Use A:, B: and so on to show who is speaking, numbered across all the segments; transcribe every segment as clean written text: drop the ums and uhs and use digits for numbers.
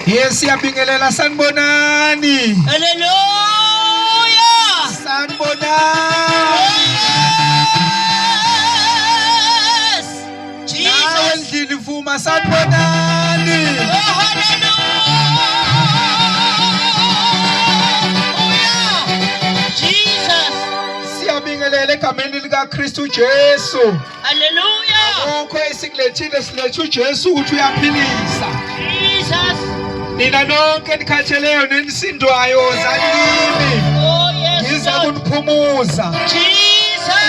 A: Yes, siyabingelela sanibonani.
B: Hallelujah.
A: Sanibonani.
B: Yes. Jesus.
A: Endlini vuma sanibonani.
B: Oh, hallelujah. Jesus.
A: Siyabingelela egameni lika Kristu Jesu.
B: Hallelujah.
A: Ukho esikulethile silethe uJesu ukuthi uyaphilisa.
B: Jesus.
A: Nina nonke nikhatheleyo nenisindwayo zani kimi.
B: Oh, yes.
A: Ngiza
B: Lord.
A: kuniphumuza.
B: Jesus.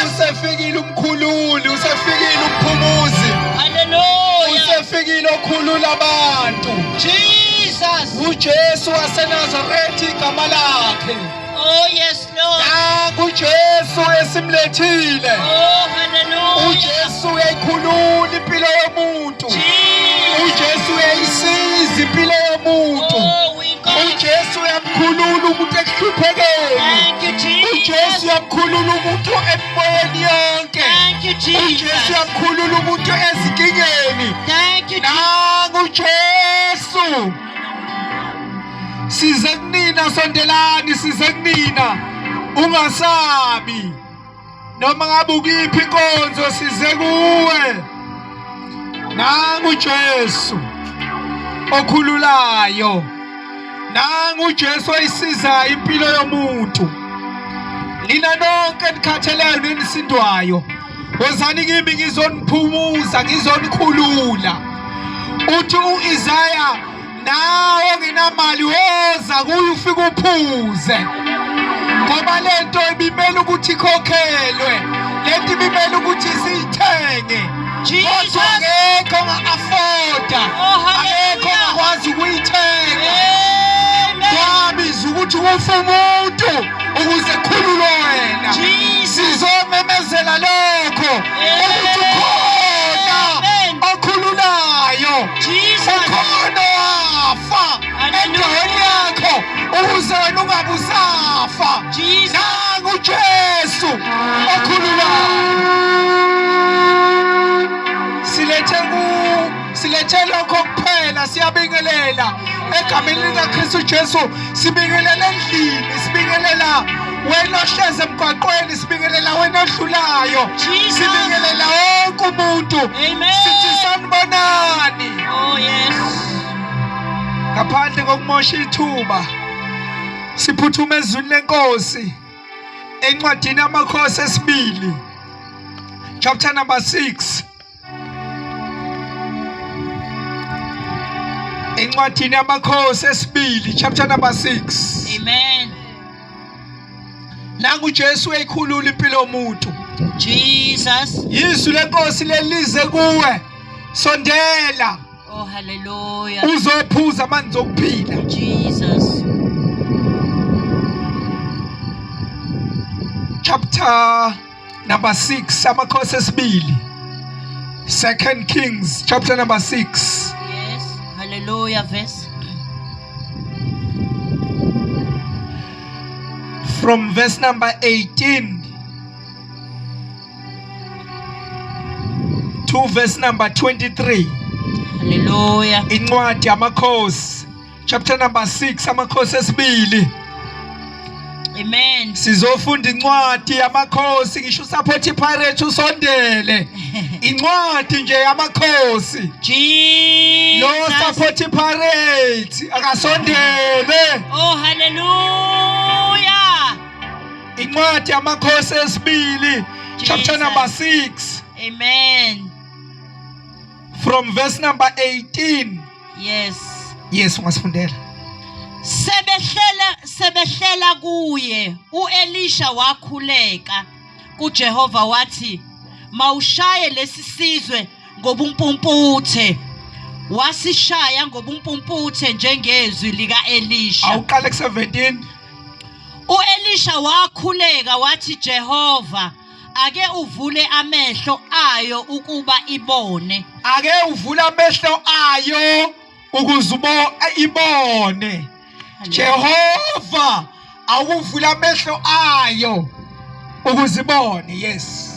A: Usefikile umkhululi, usefikile umphumuzi.
B: Hallelujah.
A: Usefikile okhulula abantu.
B: Jesus.
A: uJesu waseNazaretha igama lakhe.
B: Oh, yes, Lord.
A: uJesu esimlethile.
B: Oh, hallelujah.
A: uJesu uyayikhulula impilo yomuntu.
B: Jesus.
A: uJesu uyayisiza impilo yomuntu.
B: Oh, we got
A: uJesu uyamkhulula umuntu ekuhluphekeni.
B: Thank you, Jesus.
A: uJesu uyamkhulula umuntu emoyeni yonke.
B: Thank you,
A: uJesu
B: Jesus.
A: uyamkhulula umuntu ezinkingeni.
B: Thank you, Jesus.
A: Nangu uJesu. Size kunina sondelani, size kunina. Ungasabi. Noma ngabe ukiphi inkonzo size kuwe. Nangu uJesu okhululayo. Nangu uJesu oyisizayo impilo yomuntu. Nina nonke nikhatheleyo nenisindwayo. Wozani kimi ngizoniphumuza, ngizonikhulula. Uthi uIsaya nawe nginamali woza kuye ufike uphuze. Ngoba lento ibimela ukuthi ikhokhelwe. Lento ibimela ukuthi siyithenge.
B: Jesus.
A: Ngeke nga-afforda.
B: Oh, hallelujah.
A: Ngeke ngakwazi ukuyithenga.
B: Amen.
A: Kwabiza ukuthi kufe umuntu ukuze khululwe wena.
B: Jesus.
A: Sizomemezela lokho ukuthi khona
B: Amen.
A: okhululayo.
B: Jesus.
A: Ukhona wafa endaweni yakho ukuze wena ungabe usafa.
B: Jesus.
A: Nangu uJesu okhululayo. Silethe lokho kuphela, siyabingelela egameni lika Kristu Jesu. Sibingelela endlini, sibingelela wena ohleze emgwaqweni, sibingelela wena odlulayo.
B: Jesus.
A: Sibingelela wonke umuntu.
B: Amen.
A: Sithi sanibonani.
B: Oh, yes.
A: Ngaphandle kokumosha ithuba, siphuthume ezwini lenkosi encwadini yamakhosi esibili, chapter number 6. encwadini yamakhosi esibili, chapter number 6.
B: Amen.
A: Nangu uJesu uyayikhulula impilo yomuntu.
B: Jesus.
A: Izwi lenkosi lelize kuwe. Sondela
B: Oh, hallelujah.
A: uzophuza amanzi okuphila.
B: Jesus.
A: Chapter number 6, amakhosi esibili. 2 Kings, chapter number 6.
B: Yes. Hallelujah. Verse.
A: From verse number 18 to verse number 23.
B: Hallelujah.
A: Incwadi yamakhosi, chapter number 6, amakhosi esibili.
B: Amen.
A: Sizofunda incwadi yamakhosi, ngisho uSaphothiphareti usondele. Incwadi nje yamakhosi.
B: Jesus.
A: Lo Saphothiphareti akasondele.
B: Oh, hallelujah.
A: Incwadi yamakhosi esibili, chapter number 6,
B: Amen.
A: from verse number 18.
B: Yes.
A: Yes, ungasifundela.
B: Sebehlela kuye uElisha wakhuleka kuJehova wathi mawushaye lesisizwe ngobumpumputhe. Wasishaya ngobumpumputhe njengezwi likaElisha.
A: Awuqale ku-17.
B: uElisha wakhuleka wathi Jehova ake uvule amehlo ayo ukuba ibone.
A: Ake uvula amehlo ayo ukuze ibone. Jehova awuvula amehlo ayo ukuze ibone. Yes.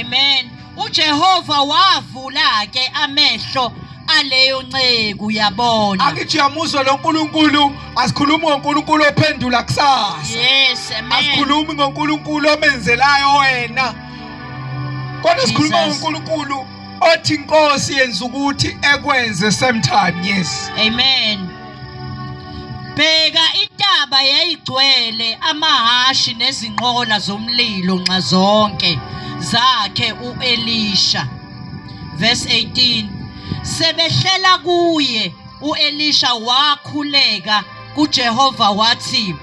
B: Amen. uJehova wavula ke amehlo aleyo nceku yabona.
A: Akithi uyamuzwa lo nkulunkulu, asikhulumi ngonkulunkulu ophendula kusasa.
B: Yes, amen.
A: Asikhulumi ngonkulunkulu omenzelayo wena. Kodwa sikhuluma
B: Jesus.
A: ngonkulunkulu othi inkosi yenza ukuthi ekwenze same time. Yes.
B: Amen. Bheka intaba yayigcwele amahashi nezinqola zomlilo nxa zonke zakhe uElisha. Verse 18. Sebehlela kuye uElisha wakhuleka kuJehova wathi,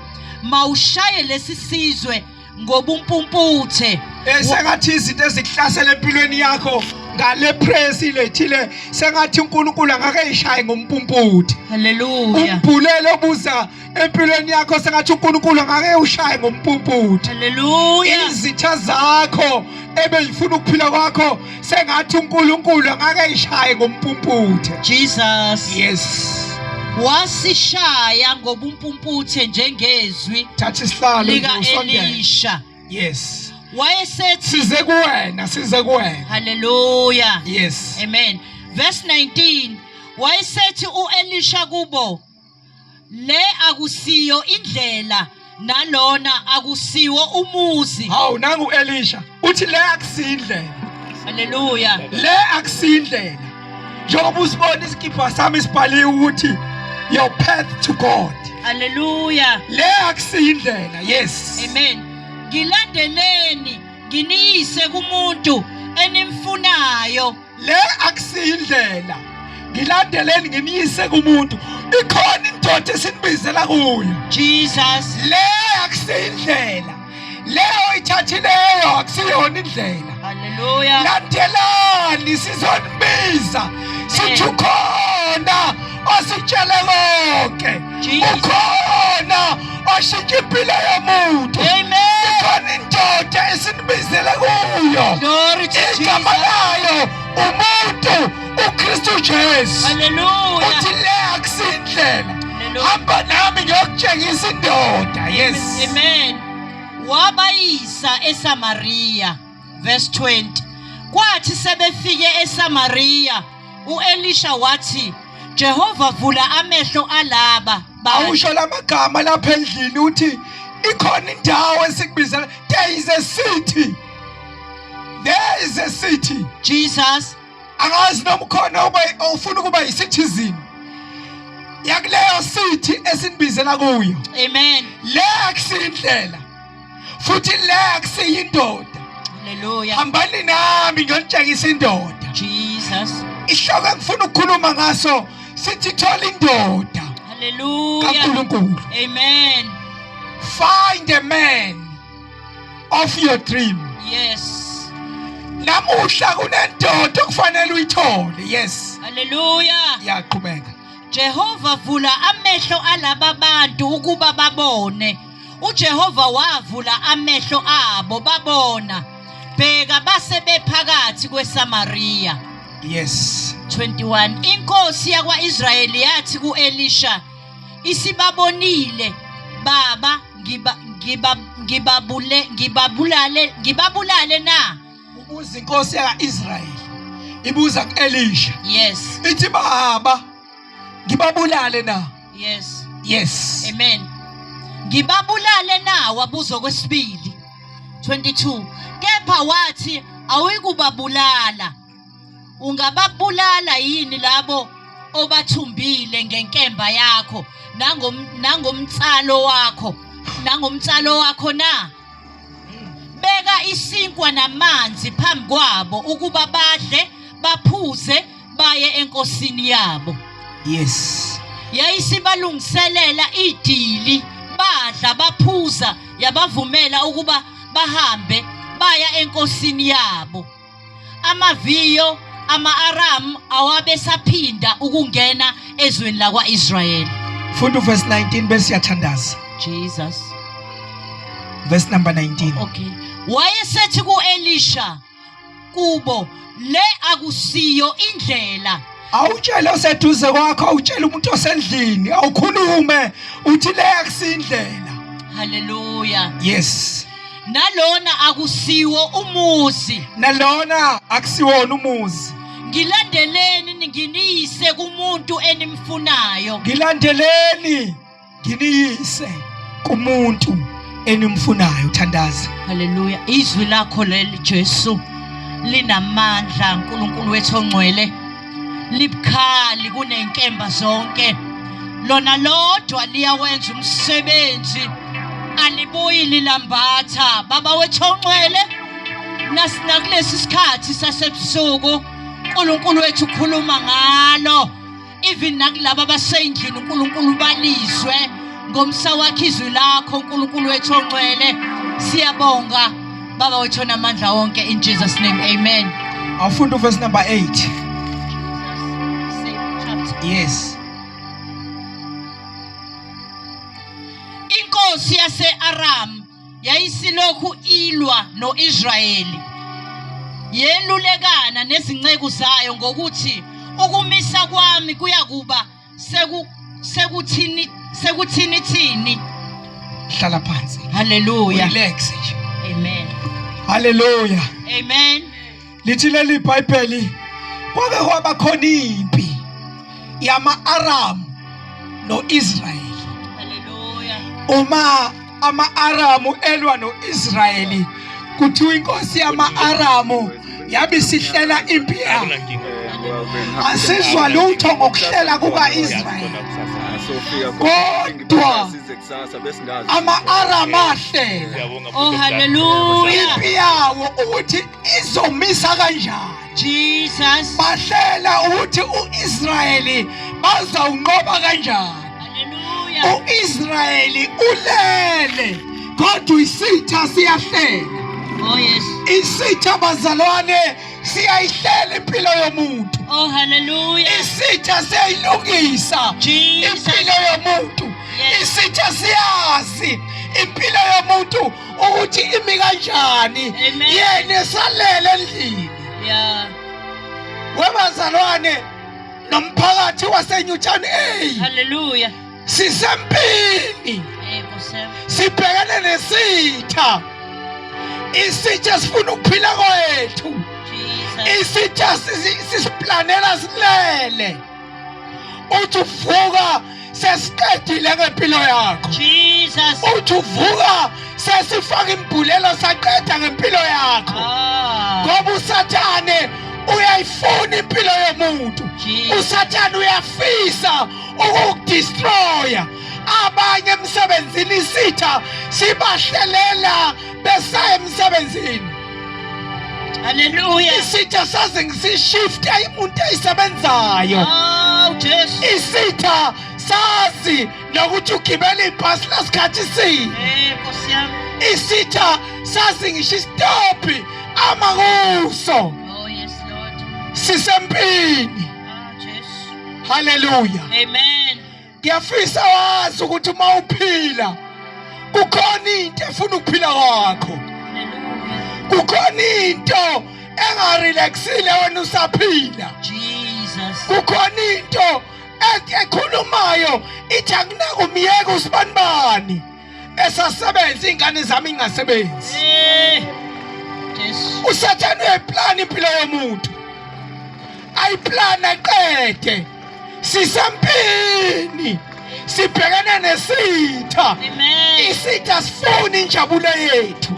B: "Mawushaye lesisizwe ngobumpumputhe."
A: Sengathi izinto ezikuhlasela empilweni yakho ngale press ilethile, sengathi uNkulunkulu angake ayishaye ngompumputhe.
B: Hallelujah.
A: Umbhulelo obuza empilweni yakho sengathi uNkulunkulu angake ushaye ngompumputhe.
B: Hallelujah.
A: Izitha zakho ebeyifuna ukuphila kwakho sengathi uNkulunkulu angake ayishaye ngompumputhe.
B: Jesus.
A: Yes.
B: Wasishaya ngobumpumputhe njengezwi
A: Thatha isihlalo
B: lika
A: usondele.
B: Elisha.
A: Yes.
B: Wayesethi,
A: Size kuwena, size kuwena.
B: hallelujah.
A: Yes.
B: Amen. Verse 19. Wayesethi uElisha kubo, "Le akusiyo indlela nalona akusiwo umuzi."
A: Hawu nangu Elisha uthi le akusindlela.
B: Hallelujah.
A: Le akusindlela. Njengoba usibona isikipha sami sibhaliwe ukuthi your path to God.
B: Hallelujah.
A: Le akusindlela. Yes.
B: Amen. Ngilandeleni nginiyise kumuntu enimfunayo.
A: Le akusindlela. Ngilandeleni nginiyise kumuntu. Ikhona indoda esinibizela kuyo.
B: Jesus.
A: Le akusindlela. Le oyithathileyo akusiyona indlela.
B: Hallelujah.
A: Landelani sizonibiza. Sithi ukhona ositshele konke.
B: Jesus.
A: Ukhona oshintsha impilo yomuntu.
B: Amen.
A: Ikhona indoda esinibizele kuyo.
B: Glory to
A: Igama
B: Jesus.
A: layo umuntu uKristu Jesu.
B: Hallelujah.
A: Uthi le akusindlela.
B: Hallelujah.
A: Hamba nami ngiyokutshengisa indoda. Yes.
B: Amen. Wabayisa eSamaria. Verse 20. Kwathi sebefike eSamaria, uElisha wathi, "Jehova vula amehlo alaba bantu."
A: Awusho lamagama lapha endlini uthi ikhona indawo esikubizela. There is a city. There is a city.
B: Jesus.
A: Angazi noma khona ufuna ukuba yi-citizen yakuleyo city esinibizela kuyo.
B: Amen.
A: Le akusindlela futhi le akusiyindoda.
B: Hallelujah.
A: Hambani nami ngiyotshengisa indoda.
B: Jesus.
A: Isihloko engifuna ukukhuluma ngaso sithi thola indoda
B: Hallelujah.
A: kaNkulunkulu.
B: Amen.
A: Find a man of your dream.
B: Yes.
A: Namuhla kunendoda okufanele uyithole. Yes.
B: Hallelujah.
A: Yaqhubeka.
B: Jehova vula amehlo alaba bantu ukuba babone. uJehova wavula amehlo abo babona. Bheka base bephakathi kweSamaria.
A: Yes.
B: 21. Inkosi yakwaIsrayeli yathi kuElisha, "Isibabonile baba, ngibabulale na?"
A: Ubuza inkosi yakaIsrayeli ibuza kuElisha.
B: Yes.
A: Ithi baba ngibabulale na?
B: Yes.
A: Yes.
B: Amen. Ngibabulale na? Wabuza okwesibili. 22. Kepha wathi, "Awuyikubabulala. Ungababulala yini labo obathumbile ngenkemba yakho nangomtsalo wakho na? Beka isinkwa namanzi phambi kwabo ukuba badle baphuze baye enkosini yabo."
A: Yes.
B: Yayisibalungiselela idili, badla baphuza, yabavumela ukuba bahambe baya enkosini yabo. Amaviyo ama-Aram awabesaphinda ukungena ezweni lakwa-Israyeli.
A: Funda verse 19 bese yathandaza.
B: Jesus.
A: Verse number 19.
B: Okay. Wayesethi kuElisha kubo, "Le akusiyo indlela."
A: Awutshela oseduze kwakho, awutshela umuntu osendlini, awukhulume uthi le akusindlela.
B: Hallelujah.
A: Yes.
B: Nalona akusiwo umuzi.
A: Nalona akusiwona umuzi.
B: ngilandeleni ninginiyise kumuntu enimfunayo.
A: Ngilandeleni nginiyise kumuntu enimfunayo thandazi.
B: Haleluya. Izwi lakho leli Jesu linamandla, uNkulunkulu wethu ongcwele, libukhali kunenkemba zonke. Lona lodwa liyawenza umsebenzi, alibuyi lilambatha. Baba wethu ongcwele, nakulesi sikhathi sasebusuku uNkulunkulu wethu ukhuluma ngalo, even nakulabo abasendlini uNkulunkulu balizwe ngomsa wakhe izwi lakho uNkulunkulu wethu ongcwele. Siyabonga Baba wethu onamandla wonke, in Jesus name, amen.
A: Awufunda verse number 8. Yes.
B: Inkosi yase-Aram yayisilokhu ilwa no-Israyeli, yelulekana nezinceku zayo ngokuthi ukumisa kwami kuyakuba sekuthini.
A: Hlala phansi.
B: Hallelujah.
A: Relax nje.
B: Amen.
A: Hallelujah.
B: Amen.
A: Lithi leli iBhayibheli kwake kwaba khona impi yama-Aram no-Israyeli.
B: Hallelujah.
A: Uma ama-Aramu elwa no-Israyeli, kuthiwa inkosi yama-Aramu yabe sihlela impi yayo. Asizwa lutho ngokuhlela kuka-Israyeli, kodwa ama-Aramu ahlela
B: Oh, hallelujah.
A: impi yawo ukuthi izomisa kanjani.
B: Jesus.
A: Bahlela ukuthi u-Israyeli bazawunqoba kanjani.
B: Hallelujah.
A: U-Israyeli ulele kodwa isitha siyahlela.
B: Oh, yes.
A: Isitha bazalwane siyayihlela impilo yomuntu.
B: Oh, hallelujah.
A: Isitha siyayilungisa
B: Jesus.
A: impilo yomuntu.
B: Yes.
A: Isitha siyazi impilo yomuntu ukuthi imi kanjani.
B: Amen.
A: Yena esalele endlini.
B: Yeah.
A: Webazalwane nomphakathi waseNewtown A,
B: Hallelujah.
A: sisempini
B: Nkosiyami.
A: sibhekane nesitha. Isitha sifuna ukuphila kwethu.
B: Jesus.
A: Isitha sisiplanela silele. Uthi uvuka sesiqedile ngempilo yakho.
B: Jesus.
A: Uthi uvuka sesifaka imbulelo saqeda ngempilo yakho. Ngoba uSathane uyayifuna impilo yomuntu.
B: Jesus.
A: uSathane uyafisa ukukudestroya. Abanye emsebenzini isitha sibahlelela besaya emsebenzini.
B: Hallelujah.
A: Isitha saze ngisishifte umuntu eyisebenzayo.
B: Oh, Jesus.
A: Isitha sazi nokuthi ugibela ibhasi lesikhathi sini.
B: Nkosiyami.
A: Isitha sazi ngisho isitophi amakuso.
B: Oh, yes, Lord.
A: Sisempini.
B: Ah, Jesus.
A: Hallelujah.
B: Amen.
A: Ngiyafisa wazi ukuthi uma uphila kukhona into efuna ukuphila kwakho.
B: Hallelujah.
A: Kukhona into engarelaxile wena usaphila.
B: Jesus.
A: Kukhona into ekhulumayo ithi akunaka umyeke usibanibani esasebenza ingane zami ingasebenzi.
B: Jesus.
A: uSathane uyayiplana impilo yomuntu, ayiplana qede. Sisempini sibhekene nesitha.
B: Amen.
A: Isitha sifuna injabulo yethu.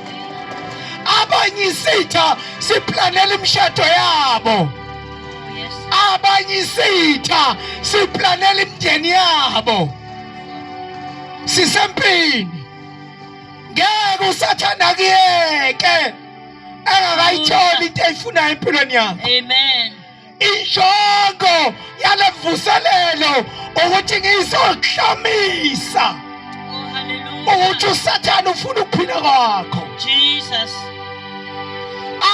A: Abanye isitha siplanela imishado yabo.
B: Yes.
A: Abanye isitha siplanela imndeni yabo. Sisempini ngeke uSathane akuyeke engakayitholi into eyifunayo empilweni yakho.
B: Amen.
A: Injongo yalevuselelo ukuthi ngizokuhlamisa
B: Oh, hallelujah.
A: ukuthi uSathane ufuna ukuphila kwakho.
B: Jesus.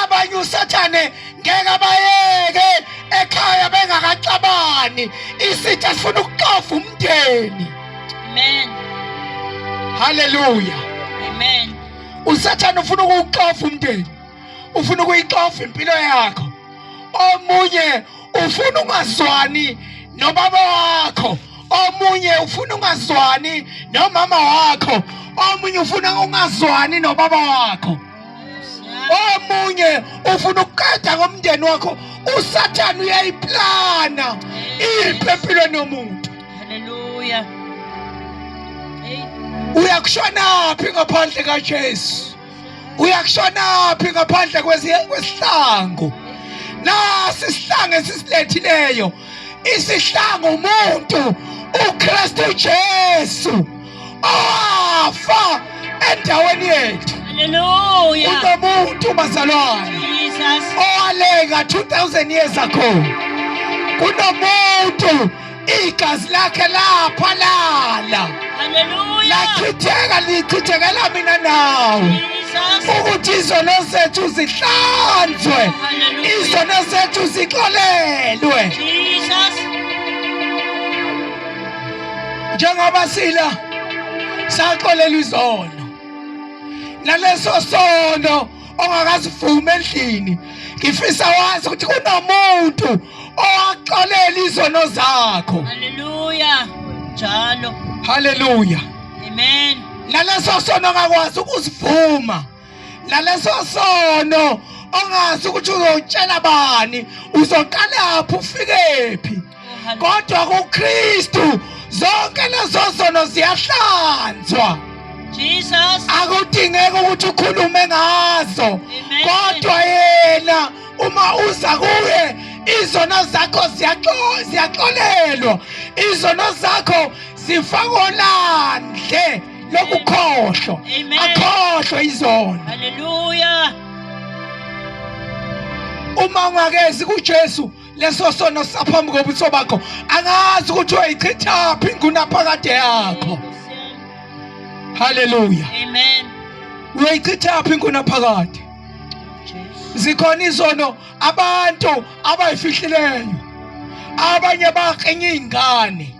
A: Abanye uSathane ngeke abayeke ekhaya bengakaxabani. Isitha sifuna ukuqofa umndeni.
B: Amen.
A: Hallelujah.
B: Amen.
A: uSathane ufuna ukuqofa umndeni, ufuna ukuyiqofa impilo yakho. Omunye ufuna ungazwani nobaba wakho. Omunye ufuna ungazwani nomama wakho. Omunye ufuna ungazwani nobaba wakho. Omunye ufuna ukuqeda ngomndeni wakho uSathane uyayiplana impi empilweni yomuntu.
B: Hallelujah. Hey.
A: Uyakushona phi ngaphandle kaJesu? Uyakushona phi ngaphandle kwesihlangu? Nasi isihlangu esisilethileyo. Isihlangu umuntu uKristu Jesu owafa endaweni yethu.
B: Hallelujah.
A: Kunomuntu bazalwane
B: Jesus.
A: owalenga 2000 years ago. Kunomuntu igazi lakhe laphalala.
B: Hallelujah.
A: Lichithekela mina nawe.
B: Jesus.
A: Ukuthi izono zethu zihlanzwe.
B: Hallelujah.
A: Izono zethu zixolelwe.
B: Jesus.
A: Njengoba sila saxolelwa izono. Naleso sono ongakazivuma endlini. Ngifisa wazi ukuthi kunomuntu owaxolela izono zakho.
B: Hallelujah. Njalo.
A: Hallelujah.
B: Amen.
A: Naleso sono ongakwazi ukuzivuma. Naleso sono ongazi ukuthi uzotshela bani, uzoqalaphi ufikephi. Kodwa kuKristu zonke lezo zono ziyahlanzwa.
B: Jesus.
A: Akudingeki ukuthi ukhulume ngazo.
B: Amen.
A: Kodwa yena uma uza kuye izono zakho ziyaxolelwa. Izono zakho zifakwa landle lokukhohlwa.
B: Amen.
A: Akhohlwe izono.
B: Hallelujah.
A: Uma ungakezi kuJesu leso sono saphambi kobuso bakho, angazi ukuthi uyichitha phi ingunaphakade yakho. Hallelujah.
B: Amen.
A: Uyichitha phi ingunaphakade. Zikhona izono abantu abayifihlileyo. Abanye baqenya izingane.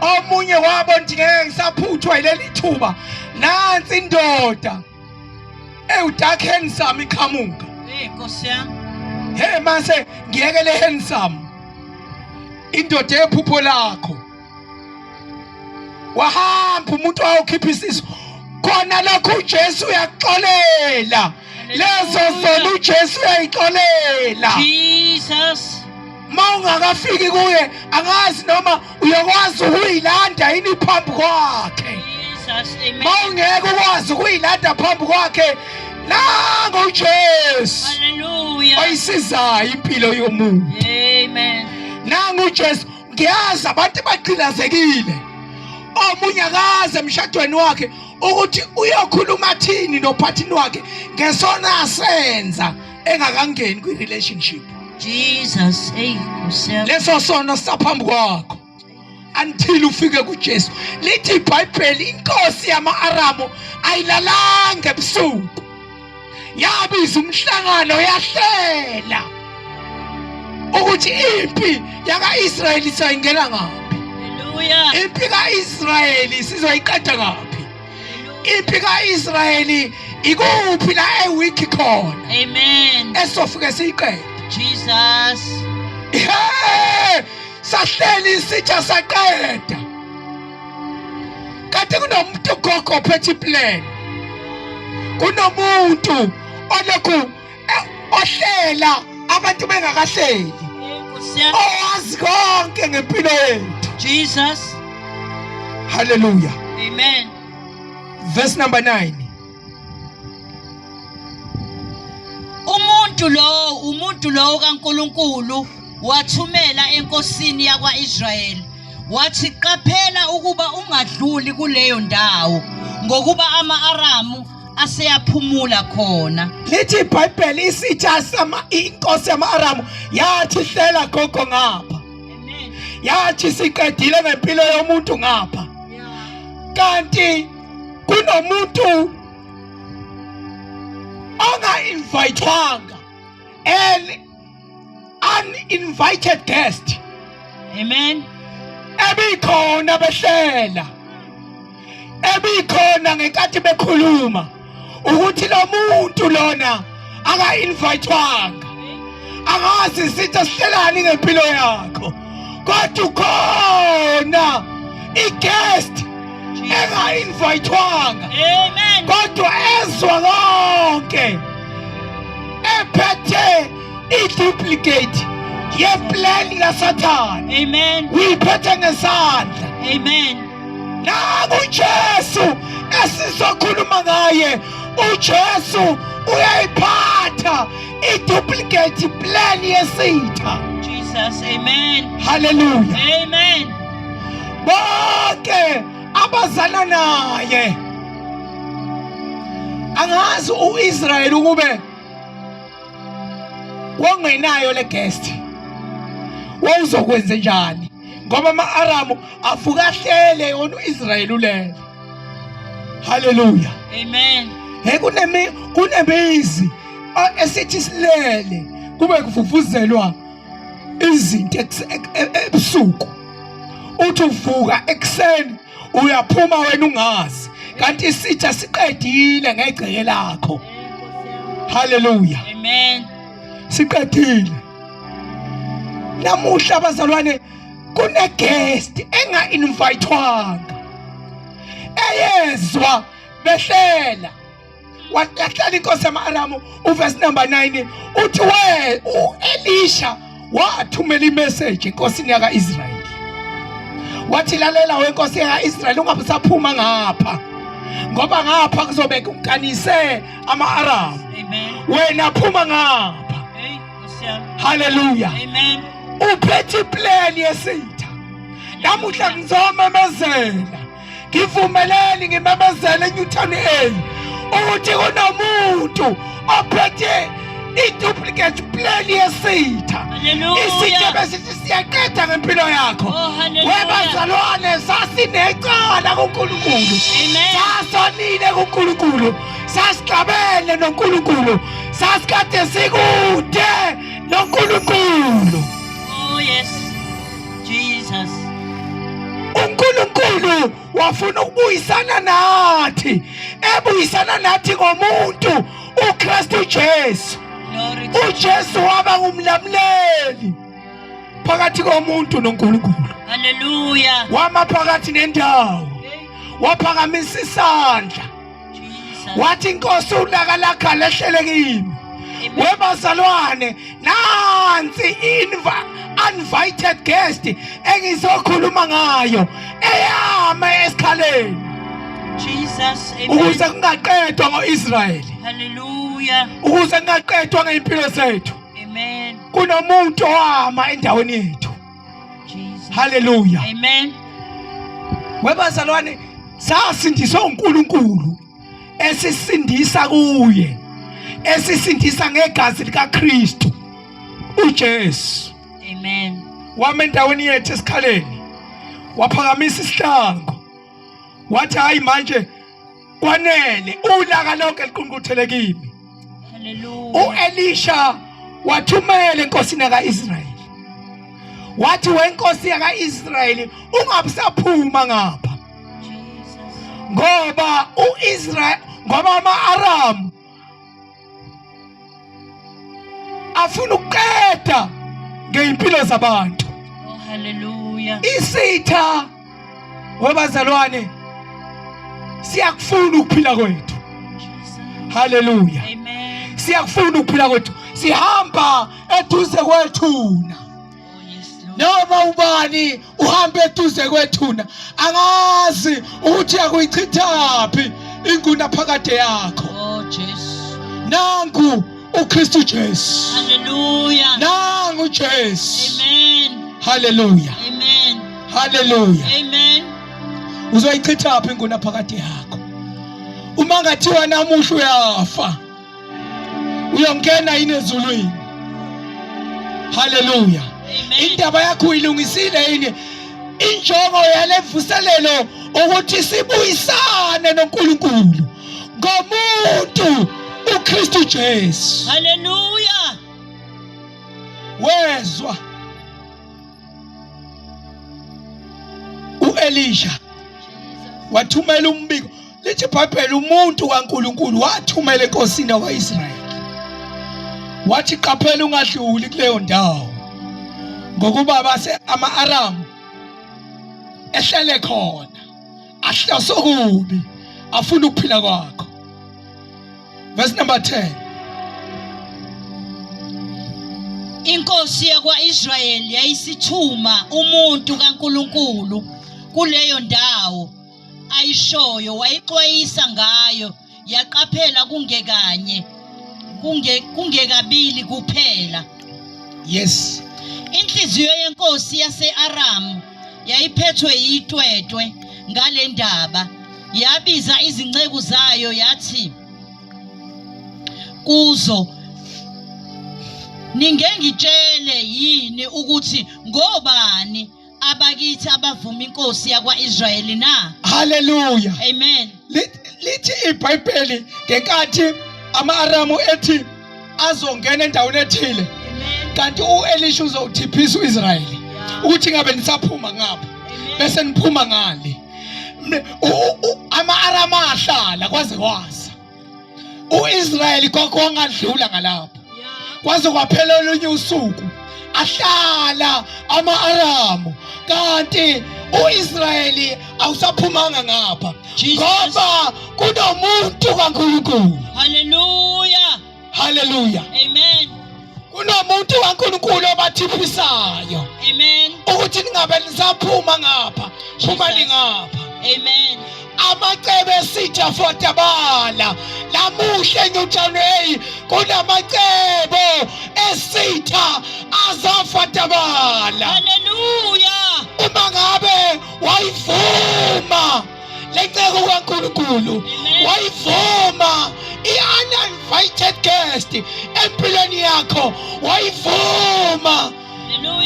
A: Omunye wabo ngeke ngisaphuthwa ileli thuba. Nansi indoda ewudark handsome iqhamuka.
B: Nkosi yami.
A: Hey mase ngiyekele handsome. Indoda ephupho lakho. Wahamba umuntu awukhipha isiso. Khona lokho uJesu uyaxolela. Lezo zono uJesu uyayixolela.
B: Jesus.
A: Mawungakafiki kuye angazi noma uyakwazi ukuyilanda yini phambi kwakhe.
B: Jesus. Amen.
A: Mawungeke ukwazi ukuyilanda phambi kwakhe nangu uJesu.
B: Hallelujah.
A: Oyisizayo impilo yomuntu.
B: Amen.
A: Nangu uJesu ngiyazi abantu baqhilazekile. Omunye akaze emshadweni wakhe ukuthi uyokhuluma thini nophathini wakhe ngesona asenza engakangeni kwi relationship.
B: Jesus. Hey, Nkosi yami.
A: Leso sono saphambi kwakho until ufike kuJesu. Lithi iBhayibheli inkosi yama-Aramu ayilalanga ebusuku. Yabiza umhlangano yahlela ukuthi impi yaka-Israyeli sayingena ngaphi.
B: Hallelujah.
A: Impi ka-Israyeli sizoyiqeda ngaphi. Impi ka-Israyeli ikuphi la ewiki khona
B: Amen.
A: esofike siyiqede.
B: Jesus.
A: Hey, sahleli sitha saqeda. Kade kunomuntu gogo ophethe plan. Kunomuntu olokhu ohlela abantu bengakahleli.
B: Nkosi yami.
A: Owazi konke ngempilo yethu.
B: Jesus.
A: Hallelujah.
B: Amen.
A: Verse number 9.
B: Umuntu lo kaNkuluNkulu wathumela enkosini yakwa-Israyeli wathi qaphela ukuba ungadluli kuleyo ndawo ngokuba ama-Aramu aseyaphumula khona.
A: Lithi iBhayibheli isitha inkosi yama-Aramu yathi hlela gogo ngapha.
B: Amen.
A: Yathi siqedile ngempilo yomuntu ngapha.
B: Yeah.
A: Kanti kunomuntu onga-invitwanga, an uninvited guest.
B: Amen.
A: Ebikhona behlela. Ebikhona ngenkathi bekhuluma ukuthi lo muntu lona aka-invitwanga. Angazi sithi sihlelani ngempilo yakho. Kodwa ukhona i-guest enga-invitwanga.
B: Amen.
A: Kodwa ezwa konke ephethe i-duplicate yeplan kaSathane
B: Amen.
A: uyiphethe ngesandla.
B: Amen.
A: Nangu uJesu esizokhuluma ngaye. uJesu uyayiphatha i-duplicate plan yesitha.
B: Jesus. Amen.
A: Hallelujah.
B: Amen.
A: Bonke abazana naye. Angazi uIsrael ukube wangenayo le guest wawuzokwenza njani, ngoba ama-Aramu afuka hlele yona uIsrael ulele. Hallelujah.
B: Amen.
A: Hey, kunemizi esithi silele kube kuvuvuzelwa izinto ebusuku, uthi uvuka ekseni uyaphuma wena ungazi, kanti isitha siqedile ngegceke lakho. Hallelujah.
B: Amen.
A: Siqedile. Namuhla abazalwane kune guest enga-invitewanga eyezwa behlela. Wahlala inkosi yama-Aramu uverse number 9 uthi u-Elisha wathumela imessage enkosini yaka-Israyeli wathi, lalela wenkosi yaka-Israyeli, ungabe usaphuma ngapha ngoba ngapha kuzobe kunkanise ama-Aramu.
B: Amen.
A: Wena phuma ngapha.
B: Hey, Nkosi.
A: Hallelujah.
B: Amen.
A: Uphethe plan yesitha. Namuhla ngizomemezela, ngivumeleni ngimemezele eNewton A ukuthi kunomuntu ophethe i-duplicate plan yesitha.
B: Hallelujah.
A: Isitha besithi siyaqeda ngempilo yakho.
B: Oh, hallelujah.
A: Webazalwane sasinecala kuNkulunkulu.
B: Amen.
A: Sasonile kuNkulunkulu. Sasigabele noNkulunkulu. Sasikade sikude noNkulunkulu.
B: Oh, yes. Jesus.
A: uNkulunkulu wafuna ukubuyisana nathi, ebuyisana nathi ngomuntu uKristu Jesu.
B: Glory to
A: uJesu waba ngumlamleli phakathi komuntu noNkulunkulu,
B: Hallelujah.
A: wama phakathi nendawo, waphakamisa isandla,
B: Jesus.
A: wathi inkosi ulaka lakha lehlele kimi.
B: Amen.
A: Webazalwane, nansi uninvited guest engizokhuluma ngayo eyama esikhaleni
B: Jesus.
A: ukuze
B: Amen.
A: kungaqedwa ngo-Israyeli,
B: Hallelujah.
A: ukuze kungaqedwa ngeimpilo zethu.
B: Amen.
A: Kunomuntu owama endaweni yethu.
B: Jesus.
A: Hallelujah.
B: Amen.
A: Webazalwane, sasindiswa uNkulunkulu esisindisa kuye, esisindisa ngegazi likaKristu uJesu.
B: Amen.
A: Wama endaweni yethu esikhaleni, waphakamisa isihlangu, wathi hayi manje kwanele, ulaka lonke liqunquthele kimi.
B: Hallelujah.
A: U-Elisha wathumela enkosini yaka-Israyeli wathi, wenkosi yaka-Israyeli, ungabe usaphuma ngapha
B: Jesus.
A: ngoba ngoba ama-Aramu afuna ukuqeda ngeimpilo zabantu.
B: Oh, hallelujah.
A: Isitha webazalwane siyakufuna ukuphila kwethu.
B: Jesus.
A: Hallelujah.
B: Amen.
A: Siyakufuna ukuphila kwethu, sihamba eduze kwethuna.
B: Oh, yes, Lord.
A: Noma ubani uhamba eduze kwethuna, angazi ukuthi akuyichithaphi inguna phakade yakho.
B: Oh, Jesus.
A: Nangu uKristu Jesu,
B: Hallelujah.
A: nangu Jesu.
B: Amen.
A: Hallelujah.
B: Amen.
A: Hallelujah.
B: Amen.
A: Uzoyichithaphi inguna phakade yakho? Uma ngathiwa namuhla uyafa, uyongena yini ezulwini? Hallelujah.
B: Amen.
A: Indaba yakho uyilungisile yini? Injongo yalevuselelo ukuthi sibuyisane noNkulunkulu ngomuntu uKristu Jesu.
B: Hallelujah.
A: Wezwa uElisha wathumela umbiko, lithi iBhayibheli umuntu kaNkulunkulu wathumela enkosini yakwa-Israyeli wathi, qaphela ungadluli kuleyo ndawo ngokuba base ama-Aramu ehlele khona, ahlose kubi, afuna ukuphila kwakho. Verse number 10.
B: Inkosi yakwa-Israyeli yayisithuma umuntu kaNkulunkulu kuleyo ndawo ayishoyo, wayixwayisa ngayo, yaqaphela kungekabili kuphela.
A: Yes.
B: Inhliziyo yenkosi yase-Aramu yayiphethwe yitwetwe ngale ndaba, yabiza izinceku zayo yathi kuzo, ningengitshele yini ukuthi ngobani abakithi abavuma inkosi yakwa-Israyeli na?
A: Hallelujah.
B: Amen.
A: Lithi iBhayibheli ngenkathi ama-Aramu ethi azongena endaweni ethile, kanti u-Elisha uzowuthiphisa u-Israyeli ukuthi ngabe nisaphuma ngapha bese niphuma ngale. Ama-Aramu ahlala kwaze kwasa, u-Israyeli kwakungadlula ngalapho, kwaze kwaphela olunye usuku ahlala ama-Aramu, kanti u-Israyeli awusaphumanga ngapha ngoba kunomuntu kaNkulunkulu.
B: Hallelujah.
A: Hallelujah.
B: Amen.
A: Kunomuntu kaNkulunkulu obathiphisayo
B: Amen.
A: ukuthi ningabe nisaphuma ngapha, phumani ngapha.
B: Amen.
A: Amacebo esitha fotabala lamuhle nyutshanweyi, kunamacebo esitha azafotabala.
B: Hallelujah.
A: Uma ngabe wayivuma lecebo kaNkulunkulu, wayivuma i-uninvited guest empilweni yakho, wayivuma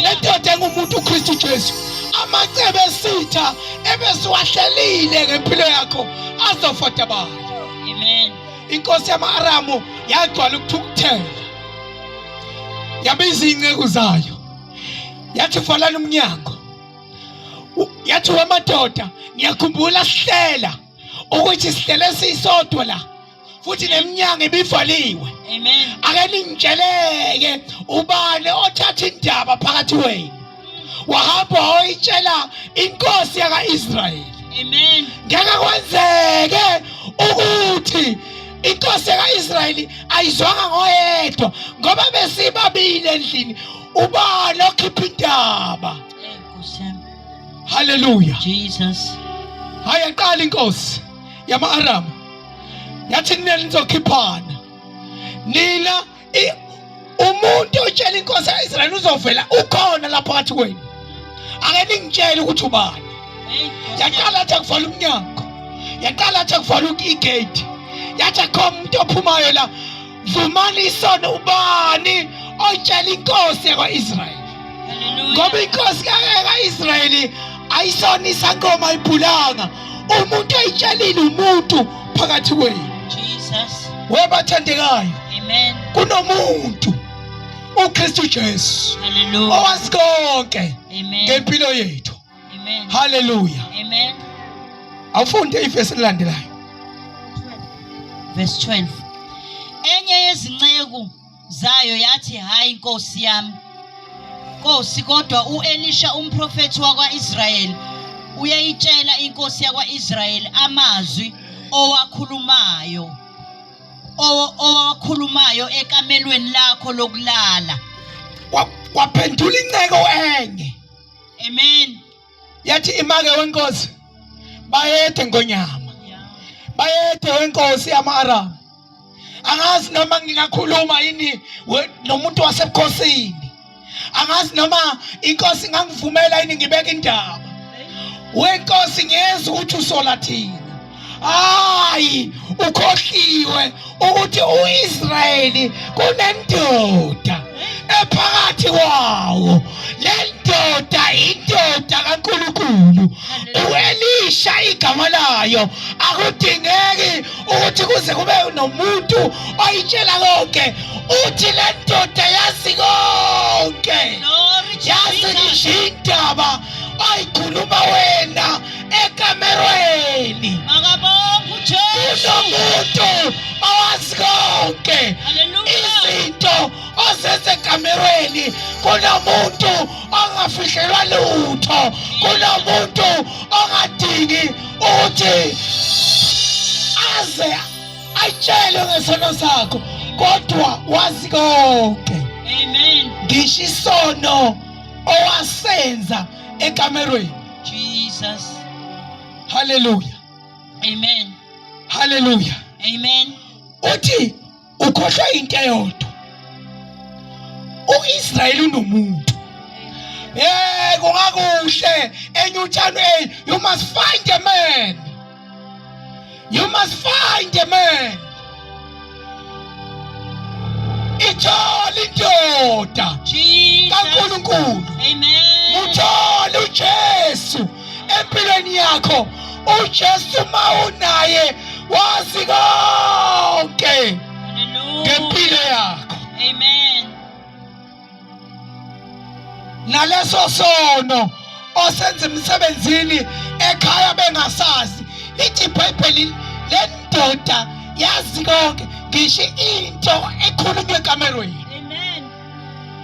A: lendoda engumuntu uKristu Jesu, amacebo esitha ebesiwahlelile ngempilo yakho azofotabala.
B: Amen.
A: Inkosi yama-Aramu yagcwala ukuthukuthela, yabiza inceku zayo yathi valani umnyango, yathi wamadoda ngiyakhumbula sihlela ukuthi sihlele sisodwa la futhi neminyango ibivaliwe.
B: Amen.
A: Ake ningitsheleke ubani othatha indaba phakathi wenu wahamba wayitshela inkosi yaka-Israyeli.
B: Amen.
A: Ngeke kwenzeke ukuthi inkosi yaka-Israyeli ayizwanga ngoyedwa ngoba besibabili endlini, ubani okhipha indaba. Hallelujah.
B: Jesus.
A: Hayi yaqala inkosi yama-Aramu yathi nina nizokhiphana, nina umuntu otshela inkosi yaka-Israyeli uzovela ukhona lapha phakathi kwenu, ake ningitshele ukuthi ubani. Yaqala athi akuvala umnyango, yaqala athi akuvala igate, yathi akho umuntu ophumayo la, vumani isono ubani otshela inkosi yakwa-Israyeli. Ngoba inkosi yaka-Israyeli ayisonisa ngoma ayibhulanga, umuntu ayitshelile umuntu phakathi kwenu.
B: Jesus.
A: Webathandekayo,
B: Amen.
A: kunomuntu uKristu Jesu
B: Hallelujah.
A: owazi konke
B: Amen.
A: ngempilo yethu.
B: Amen.
A: Hallelujah.
B: Amen.
A: Awufunde ivesi elandelayo.
B: Verse 12. Enye yezinceku zayo yathi, hayi inkosi yami, Nkosi, kodwa u-Elisha umprofethi wakwa-Israyeli uyayitshela inkosi yakwa-Israyeli amazwi owakhulumayo ekamelweni lakho lokulala.
A: Kwaphendula inceko enye.
B: Amen.
A: Yathi imake wenkosi bayethe ngonyama, bayethe wenkosi yama-Aramu. Angazi noma ngingakhuluma yini nomuntu wasebukhosini, angazi noma inkosi ingangivumela yini ngibeke indaba. Wenkosi ngiyeza ukuthi usola thina. Hayi, ukhohliwe ukuthi u-Israyeli kunendoda ephakathi kwawo. Le ndoda indoda kaNkulunkulu, u-Elisha igama layo. Akudingeki ukuthi kuze kube nomuntu oyitshela konke, uthi le ndoda yazi konke, yazi indaba ayikhuluma wena ekamerweni. Kunomuntu owazi konke izinto ozenza ekamerweni, kunomuntu ongafihlelwa lutho, kunomuntu ongadingi ukuthi aze ayitshelwe ngesono sakho, kodwa wazi konke.
B: Amen.
A: ngisho isono owasenza ekamerweni.
B: Jesus.
A: Hallelujah.
B: Amen.
A: Hallelujah.
B: Amen.
A: Uthi ukhohlwa into eyodwa. uIsrayeli unomuntu. Kungakuhle enyuthanweni, you must find a man. You must find a man. Ithole indoda kaNkulunkulu.
B: Amen.
A: Uthole uJesu empilweni yakho. uJesu mawunaye wazi konke ngempilo yakho.
B: Amen.
A: Naleso sono osenza emsebenzini ekhaya bengasazi, lithi iBhayibheli lendoda yazi konke ngisho into ekhulunywa ekamerweni.
B: Amen.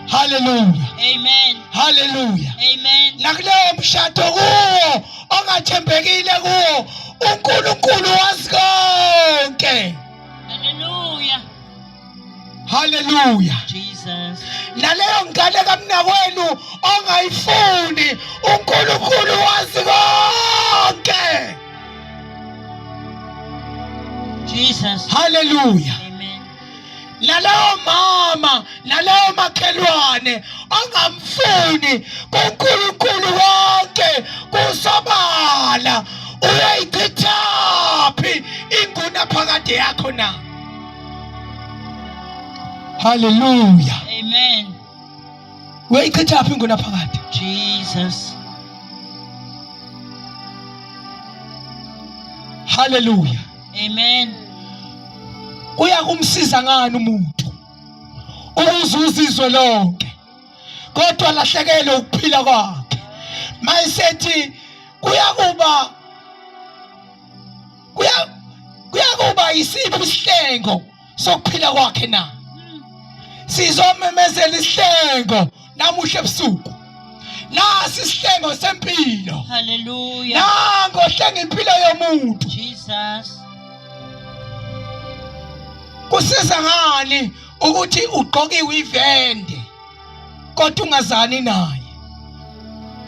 A: Hallelujah.
B: Amen.
A: Hallelujah.
B: Amen.
A: Nakuleyo mshado kuwo ongathembekile kuwo uNkulunkulu wazi konke.
B: Hallelujah.
A: Hallelujah.
B: Jesus.
A: Naleyo ngane kamnakwenu ongayifuni uNkulunkulu wazi konke.
B: Jesus.
A: Hallelujah.
B: Amen.
A: Naleyo mama, naleyo makhelwane ongamfuni kuNkulunkulu wonke kusobala, uyayichithaphi inguna phakade yakho na? Hallelujah.
B: Amen.
A: Uyayichithaphi inguna phakade?
B: Jesus.
A: Hallelujah.
B: Amen.
A: Uyakumsiza ngani umuntu ukuzuza izwe lonke kodwa lahlekelwe ukuphila kwakhe? Mayisethi kuyakuba isiphi isihlengo sokuphila kwakhe na? Sizomemezela isihlengo namuhla ebusuku. Nasi isihlengo sempilo.
B: Hallelujah.
A: Nango hlenga impilo yomuntu.
B: Jesus.
A: Kusiza ngani ukuthi ugqokiwe ivende kodwa ungazani naye?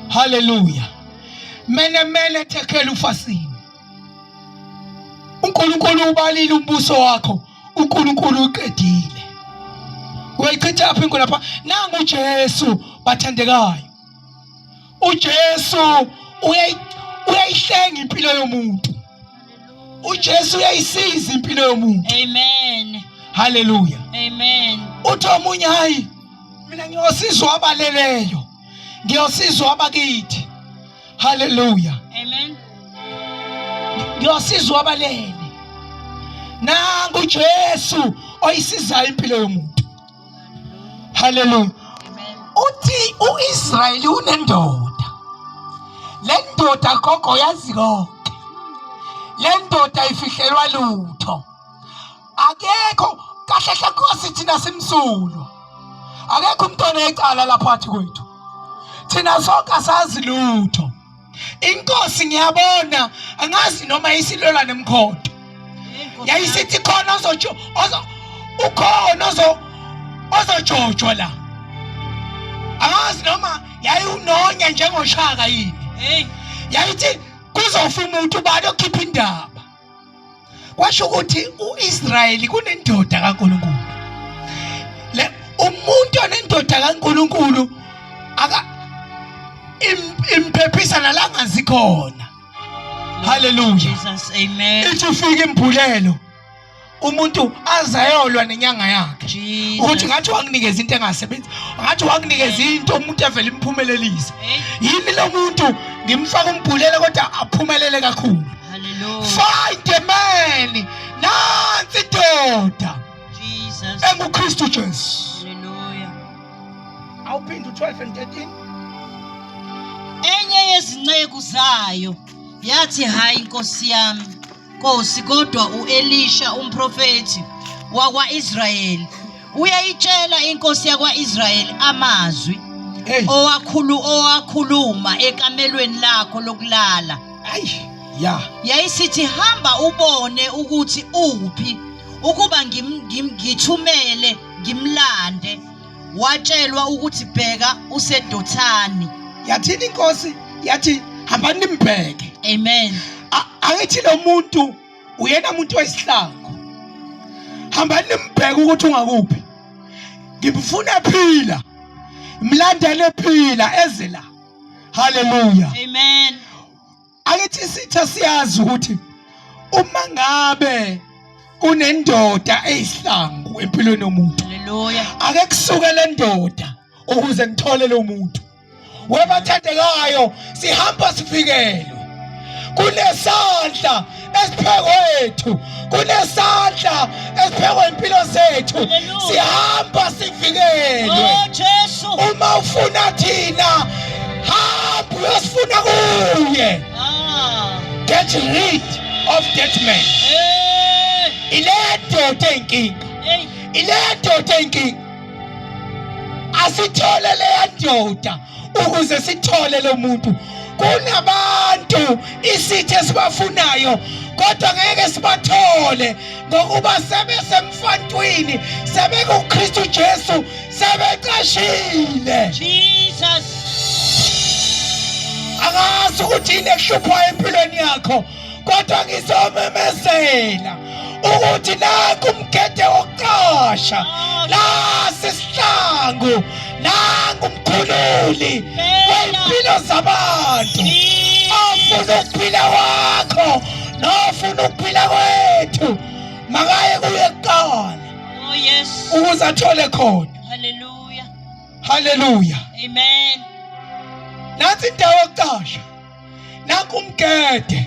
A: Hallelujah. Mene thekhela ufasini. uNkulunkulu ubalile umbuso wakho, uNkulunkulu uqedile. Uyayichithaphi ingona lapha? Nangu uJesu bathandekayo. uJesu uyayihlenga impilo yomuntu. uJesu uyayisiza impilo yomuntu.
B: Amen.
A: Hallelujah.
B: Amen.
A: Uthi omunye hayi mina ngiyosizwa abaleleyo, ngiyosizwa abakithi. Hallelujah.
B: Amen.
A: Ngiyosizwa abalele. Nangu uJesu oyisizayo impilo yomuntu. Hallelujah.
B: Amen.
A: Uthi uIsrayeli unendoda. Le ndoda gogo yazi konke. Le ndoda ifihlelwa lutho. Akekho kahle hle Nkosi thina simsulwa. Akekho umuntu onecala lapha phakathi kwethu. Thina sonke asazi lutho. Inkosi ngiyabona angazi noma isilwela nemkhonto. Yayisithi khona ukhona ozojojwa la. Angazi noma yayunonya njengoShaka yini.
B: Hey.
A: Yayithi kuzofa umuntu bani okhipha indaba. Kwasho ukuthi uIsrayeli kunendoda kaNkulunkulu. Le umuntu onendoda kaNkulunkulu imphephisa nalangazi khona. Hallelujah.
B: Jesus. Amen.
A: Ithi ufika imbulelo umuntu azayolwa nenyanga yakhe.
B: Jesus.
A: Ukuthi ngathi wanginikeza into engasebenzi, ngathi wanginikeza into umuntu evele imphumelelise. Yini lo muntu ngimfaka umbulelo kodwa aphumelele kakhulu.
B: Hallelujah.
A: Find a man. Nansi indoda
B: Jesus.
A: enguKristu Jesu.
B: Hallelujah.
A: Awuphinde 12 and 13.
B: Enye yezinceku zayo yathi, hayi Nkosi yami, Nkosi, kodwa uElisha umprofeti wakwa-Israyeli uyayitshela inkosi yakwa-Israyeli amazwi
A: Hey.
B: owakhuluma ekamelweni lakho lokulala.
A: Ayi. Ya.
B: Yayisithi, hamba ubone ukuthi uphi ukuba ngithumele ngimlande watshelwa ukuthi bheka useDothani.
A: Yathini inkosi? Yathi hambani nimbheke.
B: Amen.
A: Angithi lo muntu uyena umuntu wesihlangu. Hambani nimbheke ukuthi ungakuphi. Ngifuna phila. Mlandane phila eze la. Hallelujah.
B: Amen.
A: Angithi sitha siyazi ukuthi uma ngabe kunendoda eyisihlangu empilweni yomuntu.
B: Hallelujah.
A: Ake kusuke le ndoda ukuze ngithole lo muntu. Webathandekayo sihamba sifikelwe. Kunesandla esiphewethu, kunesandla esiphekwe impilo zethu. Sihamba sifikelwe.
B: Oh Jesu.
A: Uma ufuna thina hamba uyosifuna kuye. Get rid of that man. Ile ndoda enkinga. Ile ndoda enkinga. Asithole le ndoda ukuze sithole lo muntu. Kunabantu isithi esibafunayo kodwa ngeke sibathole ngokuba sebesemfantwini, sebekuKristu Jesu, sebeqashile.
B: Jesus.
A: Akazi ukuthi inekuhlupha empilweni yakho kodwa ngizomemezela ukuthi naku umgede wokuqasha, nasi isihlangu, nangu umkhululi wempilo zabantu. Ofuna ukuphila kwakho nofuna ukuphila kwethu makaye kuye kuqala.
B: Oh yes.
A: Ukuze athole khona.
B: Hallelujah.
A: Hallelujah.
B: Amen.
A: Nansi indawo yokuqasha. Nanku umgede.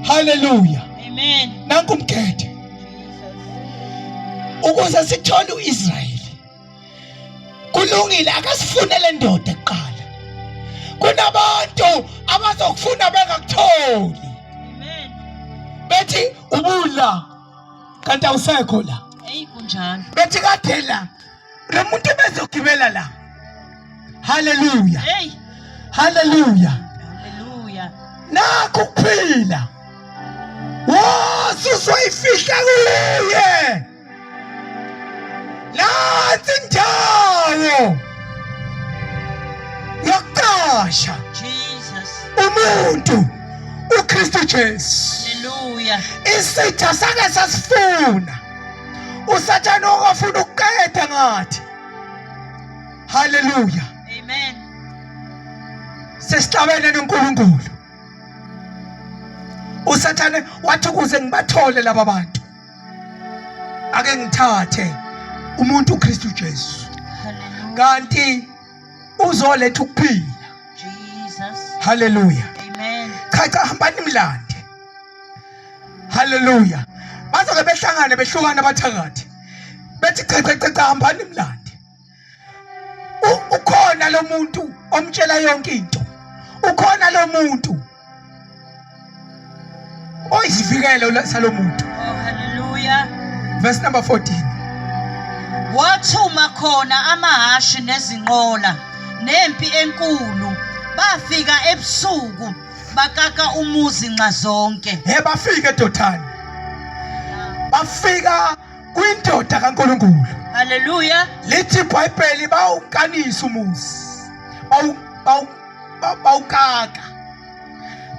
A: Hallelujah.
B: Amen.
A: Nanku umgede. Ukuze sithole uIsrayeli. Kulungile akasifunele ndoda kuqala. Kunabantu abazokufuna bengakutholi.
B: Amen.
A: Bethi ubula kanti awusekho la.
B: Hey kunjani?
A: Bethi kade la. Lo muntu bezogibela la. Hallelujah.
B: Hey.
A: Hallelujah.
B: Hallelujah.
A: Nakho kuphila. Wasusoyifihla kuye. Nansi indawo yokuqasha
B: Jesus.
A: umuntu uKristu Jesu.
B: Hallelujah.
A: Isitha sake sasifuna. Usathane okufuna ukuqeda ngathi. Hallelujah.
B: Amen.
A: Sesihlabene noNkulunkulu. Usathane wathi ukuze ngibathole laba bantu ake ngithathe umuntu uKristu Jesu.
B: Hallelujah.
A: Kanti uzoletha ukuphila.
B: Jesus.
A: Hallelujah.
B: Amen.
A: Cha hambani imlande. Hallelujah. Bazoke behlangane behlukana abathakathi. Bethi cha hambani imlande. Ukhona lo muntu omtshela yonke into. Ukhona lo muntu oyisivikelo salomuntu.
B: Oh hallelujah.
A: Verse number 14.
B: Wathuma khona amahashi nezinqola nempi enkulu, bafika ebusuku bakaka umuzi nxa zonke.
A: Bafika eDothani. Bafika kwindoda kaNkulunkulu.
B: Hallelujah.
A: Lithi iBhayibheli bawukanisa umuzi. Bawukaka.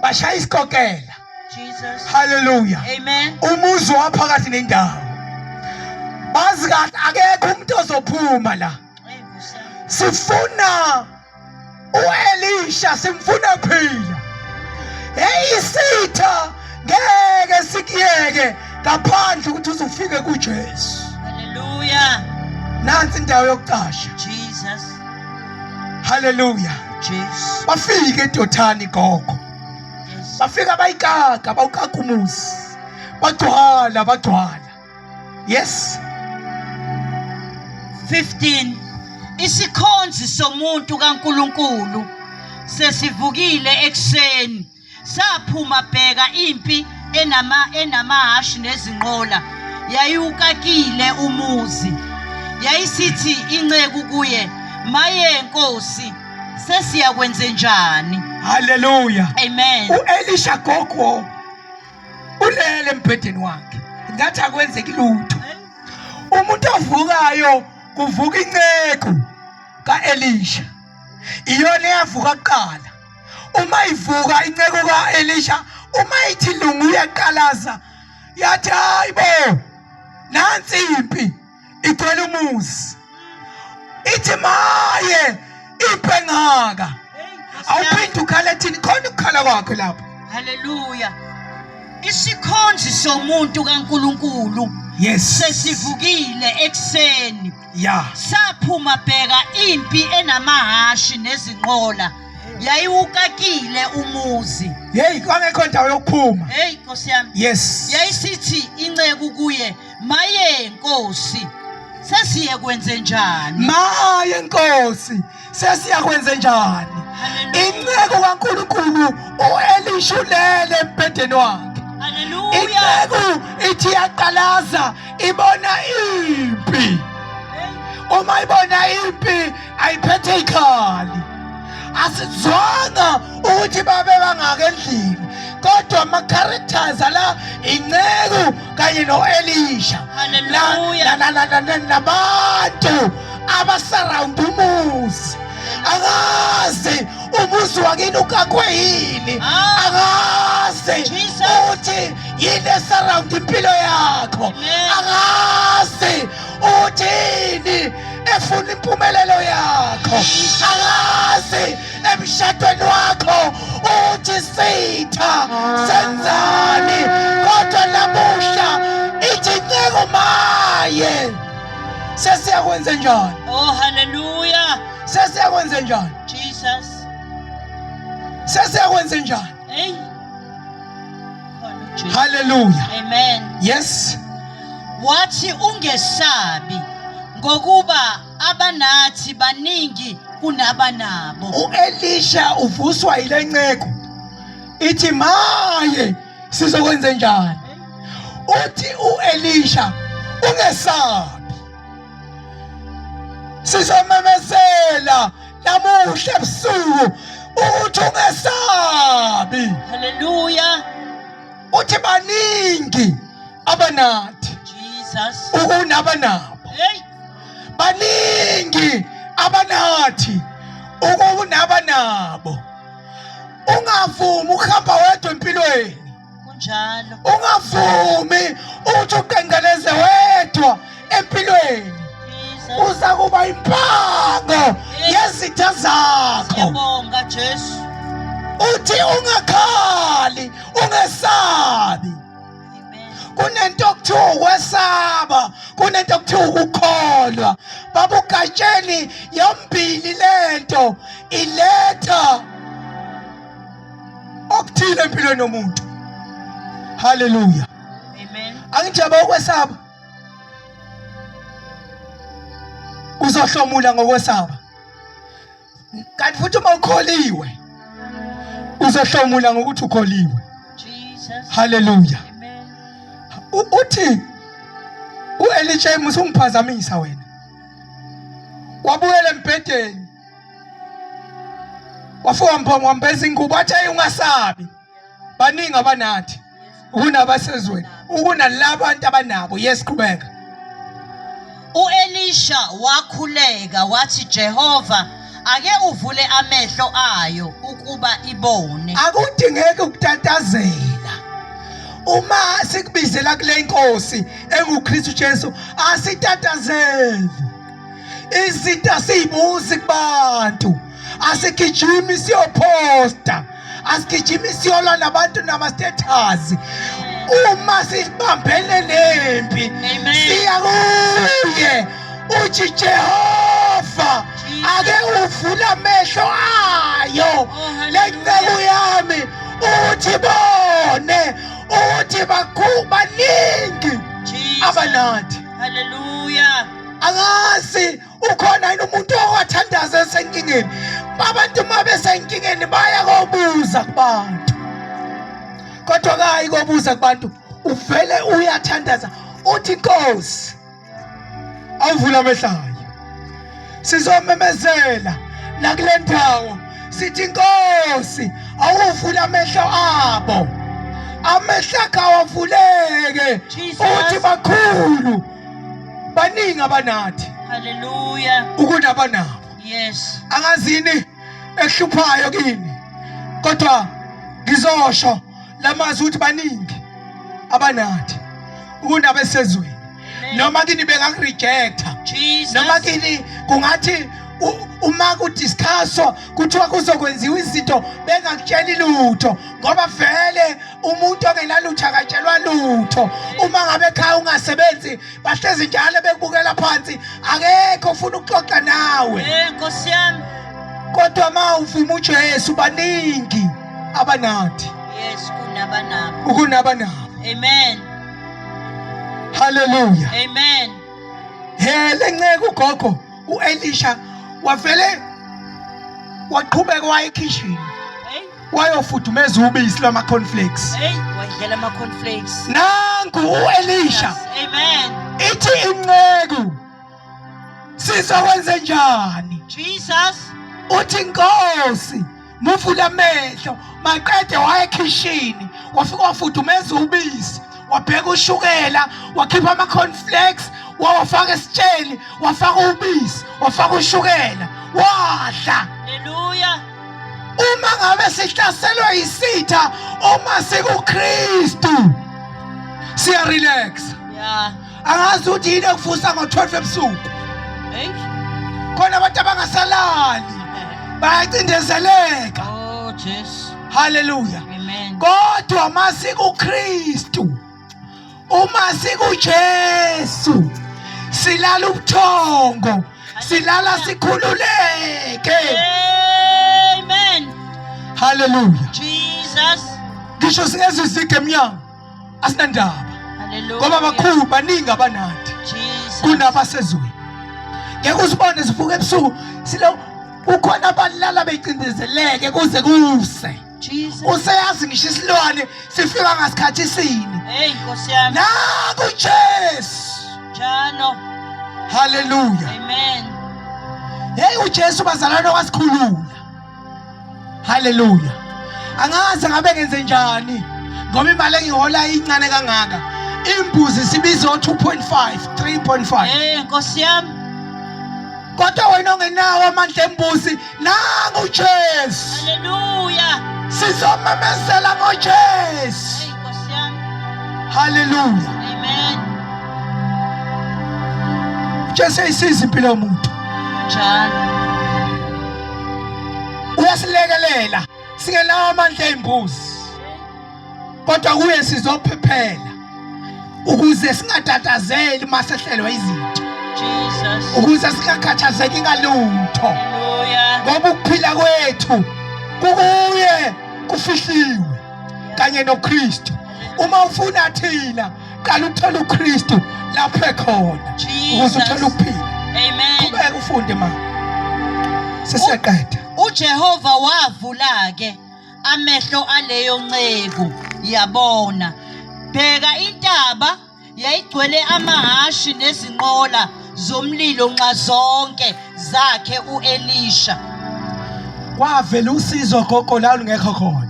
A: Bashaya isikokela.
B: Jesus.
A: Hallelujah.
B: Amen.
A: Umuzi waphakathi nendawo. Bazi kahle akekho umuntu ozophuma la. Sifuna uElisha, simfuna phila. Isitha ngeke sikiyeke ngaphandle ukuthi uzofike kuJesu.
B: Hallelujah.
A: Nansi indawo yokuqasha.
B: Jesus.
A: Hallelujah.
B: Jesus.
A: Bafike eDothani gogo.
B: Yes.
A: Bafika bayikaka, bawukaka umuzi. Bagcwala. Yes.
B: 15. Isikhonzi somuntu kaNkulunkulu sesivukile ekseni, saphuma bheka impi enamahashi nezinqola, yayukakile umuzi. Yayisithi inceku kuye, maye Nkosi, sesiyakwenze njani?
A: Hallelujah.
B: Amen.
A: uElisha gogo ulele embhedeni wakhe. Ngathi akwenzeki lutho. Umuntu ovukayo kuvuka inceku ka-Elisha. Iyona eyavuka kuqala. Uma ivuka inceku ka-Elisha, uma ithi lungu uyaqalaza, yathi hayibo, nansi impi igcwele umuzi. Ithi maye impi engaka. Awuphinde ukhala thini, khona ukukhala kwakho lapho.
B: Hallelujah. Isikhonzi somuntu kaNkulunkulu.
A: Yes.
B: Sesivukile ekseni.
A: Yeah.
B: Saphuma bheka impi enamahashi nezinqola. Yayiwukakile umuzi.
A: Hey, kwangekho ndawo yokuphuma.
B: Hey Nkosi yami.
A: Yes.
B: Yayisithi inceku kuye, "Maye Nkosi, sesiye kwenze njani?"
A: Maye Nkosi, sesiyakwenze njani? Inceku kaNkulunkulu uElisha ulele embhedeni wakhe.
B: Hallelujah.
A: Inceku ithi yaqalaza ibona impi. Uma ibona impi ayiphethe ikhali. Asizwanga ukuthi babe bangaka endlini, kodwa ama-characters la inceku kanye no-Elisha.
B: Hallelujah.
A: Nabantu abasurround umuzi. Angazi umuzi wakini ukakwe yini. Angazi uthi yini esurround impilo yakho. Angazi uthini efuna impumelelo yakho. Angazi emshadweni wakho uthi sitha senzani, kodwa namusha ithi inceku maye sesiyakwenza njani.
B: Oh hallelujah.
A: Sesiyakwenza njani.
B: Jesus.
A: Sesiyakwenza njani.
B: Hey.
A: Hallelujah.
B: Amen.
A: Yes.
B: Wathi ungesabi ngokuba abanathi baningi kunabanabo.
A: uElisha uvuswa ile nceku ithi maye sizokwenza njani. Uthi uElisha ungesabi, sizomemezela namuhla ebusuku ukuthi ungesabi.
B: Hallelujah.
A: Uthi baningi abanathi
B: Jesus.
A: ukunabanabo.
B: Hey.
A: Baningi abanathi ukunabanabo. Ungavumi ukuhamba wedwa empilweni.
B: Kunjalo.
A: Ungavumi ukuthi uqengeleze wedwa empilweni.
B: Jesus.
A: Uza kuba impango yezitha zakho.
B: Siyabonga Jesu.
A: Uthi ungakhali, ungesabi.
B: Amen.
A: Kunento okuthiwa ukwesaba, kunento okuthiwa ukukholwa. Baba ugatsheni yombili lento iletha okuthile empilweni yomuntu. Hallelujah.
B: Amen.
A: Angijaba ukwesaba. Uzohlomula ngokwesaba. Kanti futhi uma ukholiwe uzohlomula ngokuthi ukholiwe.
B: Jesus.
A: Hallelujah.
B: Amen.
A: Uthi uElisha usungiphazamisa wena. Wabuyela embhedeni. Wafika mphamvambeza ingubo athi ungasabi. Baningi abanathi. Kunabasezweni. Ukunalabo abantu abanabo. Yes, qhubeka.
B: uElisha wakhuleka wathi, "Jehova, ake uvule amehlo ayo ukuba ibone."
A: Akudingeki ukutatazela. Uma sikubizela kule inkosi enguKristu Jesu, asitatazeli. Izinto asiyibuzi kubantu. Asigijimi siyophosta. Asigijimi siyolwa nabantu nama-status. Uma sibambene nempi, siya kuye. Uthi Jehova, ake uvule amehlo ayo le nceku yami uthi bone, uthi baningi abanathi.
B: Hallelujah.
A: Angazi ukhona yini umuntu owathandaza esenkingeni. Abantu mabe senkingeni baya kobuza kubantu, kodwa kayi kobuza kubantu uvele uyathandaza uthi Nkosi awuvula amehlo ayo. Sizomemezela nakule ndawo sithi Nkosi awuvula amehlo abo, amehlo akho awavuleke. Uthi bakhulu baningi abanathi.
B: Hallelujah.
A: Ukunaba nabo.
B: Yes.
A: Angazini ehluphayo kini. Kodwa ngizosho lamazwi ukuthi baningi abanathi. Ukunaba esezweni. Noma kini bengakurejecta.
B: Jesus.
A: Noma kini kungathi uma kudiscusswa kuthiwa kuzokwenziwa izinto bengakutsheli lutho ngoba vele umuntu ongenalutho akatshelwa lutho. Uma ngabe ekhaya ungasebenzi bahlezi njalo bekubukela phansi akekho ufuna ukuxoxa nawe.
B: Nkosi yami.
A: Kodwa ma uvuma uJesu baningi abanathi.
B: Yes, kunaba nabo.
A: Ukunaba nabo.
B: Amen.
A: Hallelujah.
B: Amen.
A: Lenceke ugogo uElisha wavele waqhubeka waya ekhishini wayofudumeza ubisi lwama cornflakes.
B: Wadlela ama cornflakes.
A: Nangu uElisha.
B: Yes. Amen.
A: Ithi inceku sizokwenza njani?
B: Jesus.
A: Uthi Nkosi muvula amehlo maqede waya ekhishini wafika wafudumeza ubisi wabheka ushukela wakhipha ama cornflakes wafaka esitsheni wafaka ubisi wafaka ushukela wadla.
B: Hallelujah.
A: Uma ngabe sihlaselwa isitha uma sikuKristu siya relax.
B: Yeah.
A: Angazi ukuthi yini ekuvusa ngo12 ebusuku. Khona abantu abangasalali bayacindezeleka.
B: Oh Jesus.
A: Hallelujah.
B: Amen.
A: Kodwa masikuKristu uma sikuJesu silala ubuthongo silala sikhululeke.
B: Amen.
A: Hallelujah.
B: Jesus.
A: Ngisho singezizike emnyango asinandaba
B: Hallelujah.
A: ngoba bakhulu baningi abanathi
B: Jesus.
A: kunabasezweni. Ngeke usibone sivuka ebusuku silo ukhona abalala becindezeleke kuze kuse.
B: Jesus.
A: Useyazi ngisho isilwane sifika ngasikhathi sini.
B: Nkosi yami.
A: Naku Jesu.
B: Njalo.
A: Hallelujah.
B: Amen.
A: uJesu bazalwane wasikhulula. Hallelujah. Angazi ngabe ngenze njani ngoba imali engihola incane kangaka. Imbuzi sibiza 2.5, 3.5.
B: Nkosi yami.
A: Kodwa wena ongenawo amandla embuzi nangu Jesu.
B: Hallelujah.
A: Sizomemezela ngoJesu.
B: Nkosi yami.
A: Hallelujah.
B: Amen.
A: Jesu isiza impilo yomuntu.
B: Njalo.
A: Uyasilekelela singenawo amandla embuzi. Kodwa kuye sizophephela ukuze singatatazeli masehlelwe izinto.
B: Jesus.
A: Ukuze singakhathazeki ngalutho.
B: Hallelujah.
A: Ngoba ukuphila kwethu kukuye kufihliwe kanye noKristu. Uma ufuna thina qala uthola uKristu lapho ekhona ukuze uthole ukuphila.
B: Amen.
A: Kubeka ufunde mama. Sesiyaqeda.
B: uJehova wavula ke amehlo aleyo nceku yabona. Bheka intaba yayigcwele amahashi nezinqola zomlilo nxa zonke zakhe uElisha.
A: Wavela usizo gogo la ungekho khona.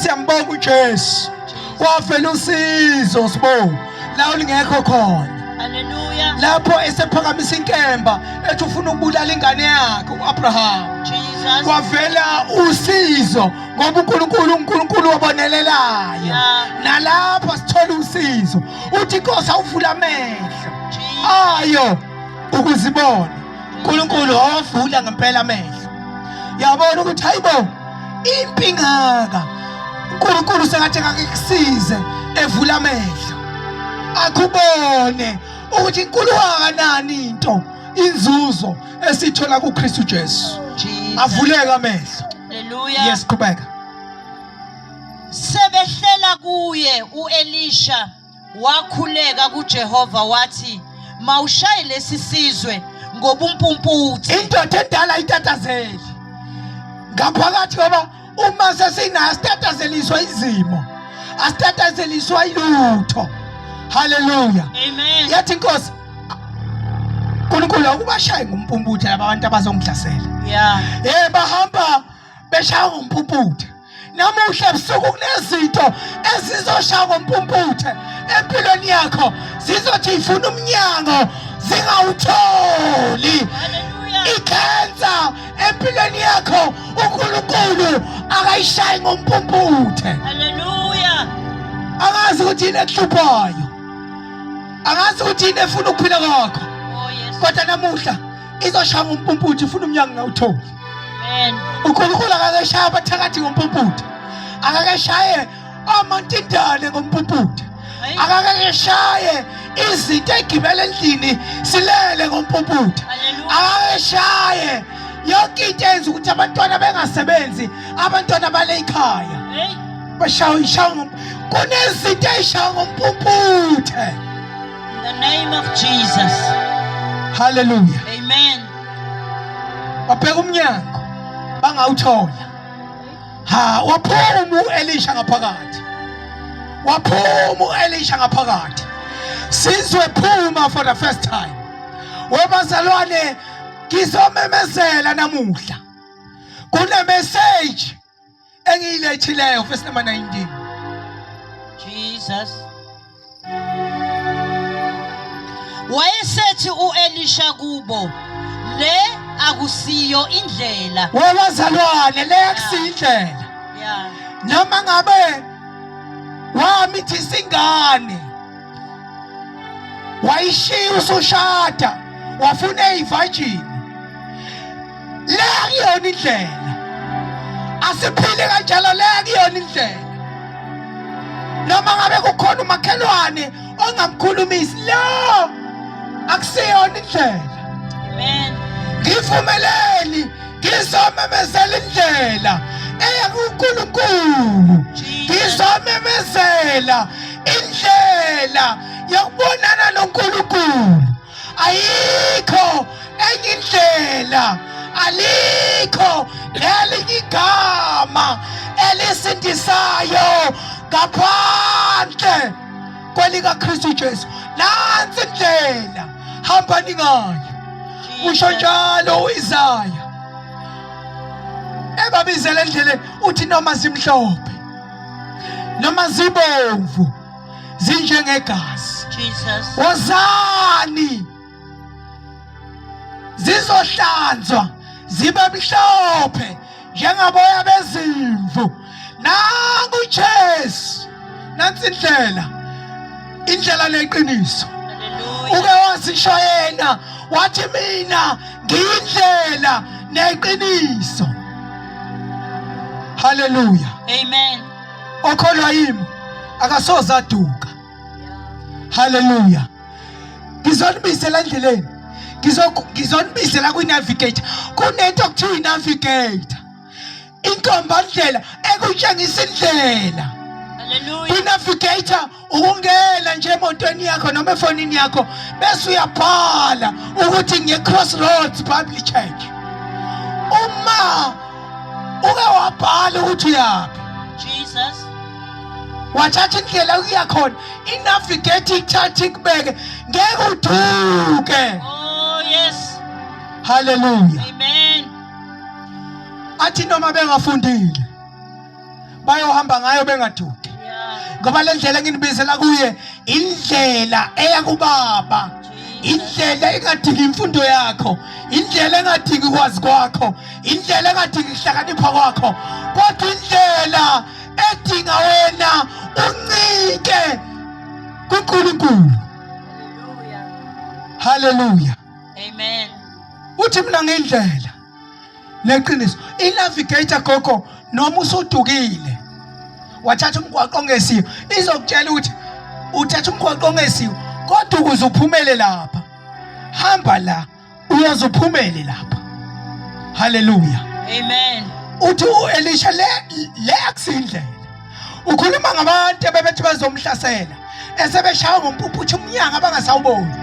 A: Siyambonga uJesu. Wavela usizo sibo la ungekho khona.
B: Hallelujah.
A: Lapho esephakamisa inkemba ethi ufuna ukubulala ingane yakhe uAbraham.
B: Jesus.
A: Wavela usizo ngoba uNkulunkulu wabonelelayo. Nalapho sithola usizo. Uthi Nkosi awuvula amehlo ayo ukuzibona. uNkulunkulu wavula ngempela amehlo. Yabona ukuthi hayibo impingaka uNkulunkulu sengathi ngakekusize evula amehlo. Akubone ukuthi inkulu kanani into inzuzo esithola kuKristu Jesu. Avuleka amehlo.
B: Hallelujah.
A: Yes, qhubeka.
B: Sebehlela kuye uElisha wakhuleka kuJehova wathi mawushaye lesisizwe ngobumpumputhe. Indoda
A: endala itatazeli ngaphakathi ngoba uma sesina sitatazeliswa izimo asitatazeliswa ilutho. Hallelujah.
B: Amen.
A: Yathi Nkosi uNkulunkulu ukubashaya ngompumputhe laba abantu abazongihlasela.
B: Yeah.
A: Bahamba beshaya ngompumputhe. Namuhla ebusuku kunezinto ezizoshaya ngompumputhe empilweni yakho zizothi ifuna umnyango zingawutholi
B: Hallelujah.
A: ikhensa empilweni yakho. uNkulunkulu akayishayi ngompumputhe.
B: Hallelujah.
A: Angazi ukuthi yini ekuhluphayo, angazi ukuthi yini efuna ukuphila kwakho,
B: Oh yes.
A: kodwa namuhla izoshaya ngompumputhe ifuna umnyango ngawutholi.
B: Amen.
A: uNkulunkulu akakeshaya abathakathi ngompumputhe, akakeshaye amantindane ngompumputhe, akakeshaye izinto egibele endlini silele ngompumputhe,
B: Hallelujah.
A: akakeshaye yonke into enza ukuthi abantwana bengasebenzi, abantwana bale ekhaya
B: Hey.
A: bashawa. Kunezinto ey'shaya ngompumputhe.
B: In the name of Jesus.
A: Hallelujah.
B: Amen.
A: Babheka umnyango bangawuthola. Waphuma u-Elisha ngaphakathi, waphuma u-Elisha ngaphakathi. Sizwe phuma for the first time. Webazalwane, ngizomemezela namuhla. Kune message engiyilethileyo, verse number 19.
B: Jesus. Wayesethi u-Elisha kubo, le akusiyo indlela.
A: Webazalwane, le akusiyindlela.
B: Yeah.
A: Noma ngabe wamithi singane, wayishiya usushada, wafuna ivajini, le akuyona indlela. Asiphile kanjalo, le akuyona indlela. Noma ngabe kukhona umakhelwane ongamkhulumisi, lo akusiyona indlela.
B: Amen.
A: Ngivumeleni ngizomemezela indlela eya kuNkulunkulu. Ngizomemezela indlela yokubonana noNkulunkulu. Ayikho enye indlela, alikho elinye igama elisindisayo ngaphandle kwelikaKristu Jesu. Nansi indlela, hambani ngayo. Usho njalo uIsaya ebabizela endleleni, uthi noma zimhlophe noma zibomvu zinjengegazi,
B: Jesus.
A: wozani zizohlanzwa zibe mhlophe njengaboya bezimvu. Nangu uJesu, nansi indlela neqiniso.
B: Hallelujah.
A: Uke wasisho yena wathi mina ngiyindlela neqiniso. Hallelujah.
B: Amen.
A: Okholwa yimi akasoze aduka. Hallelujah. Ngizonibisela endleleni, ngizonibisela kwi-navigator. Kunento okuthiwa i-navigator, inkombandlela ekutshengisa indlela.
B: Hallelujah.
A: Kwi-navigator ukungena nje emotweni yakho noma efonini yakho bese uyabhala ukuthi ngiye-Crossroads Bible Church. Uma uke wabhala ukuthi uyaphi,
B: Jesus.
A: wathatha indlela ukuya khona, i-navigate ikuthatha ikubeke, ngeke uduke.
B: Oh yes.
A: Hallelujah.
B: Amen.
A: Athi noma bengafundile bayohamba ngayo bengaduki,
B: Yeah.
A: ngoba le ndlela enginibizela kuye indlela eya kuBaba, indlela engadingi imfundo yakho, indlela engadingi ukwazi kwakho, indlela engadingi ukuhlakanipha kwakho, kodwa indlela edinga wena uncike kuNkulunkulu.
B: Hallelujah.
A: Hallelujah.
B: Amen.
A: Uthi mina ngindlela neqiniso. I-navigator gogo noma usudukile wathatha umgwaqo ongesiyo izokutshela ukuthi uthatha umgwaqo ongesiyo, kodwa ukuze uphumele lapha, hamba la uyaze uphumele lapha. Hallelujah.
B: Amen.
A: Uthi u-Elisha le akusindlela. Ukhuluma ngabantu abebethi bazomhlasela esebeshaya ngompumputhe umnyango abangasawuboni.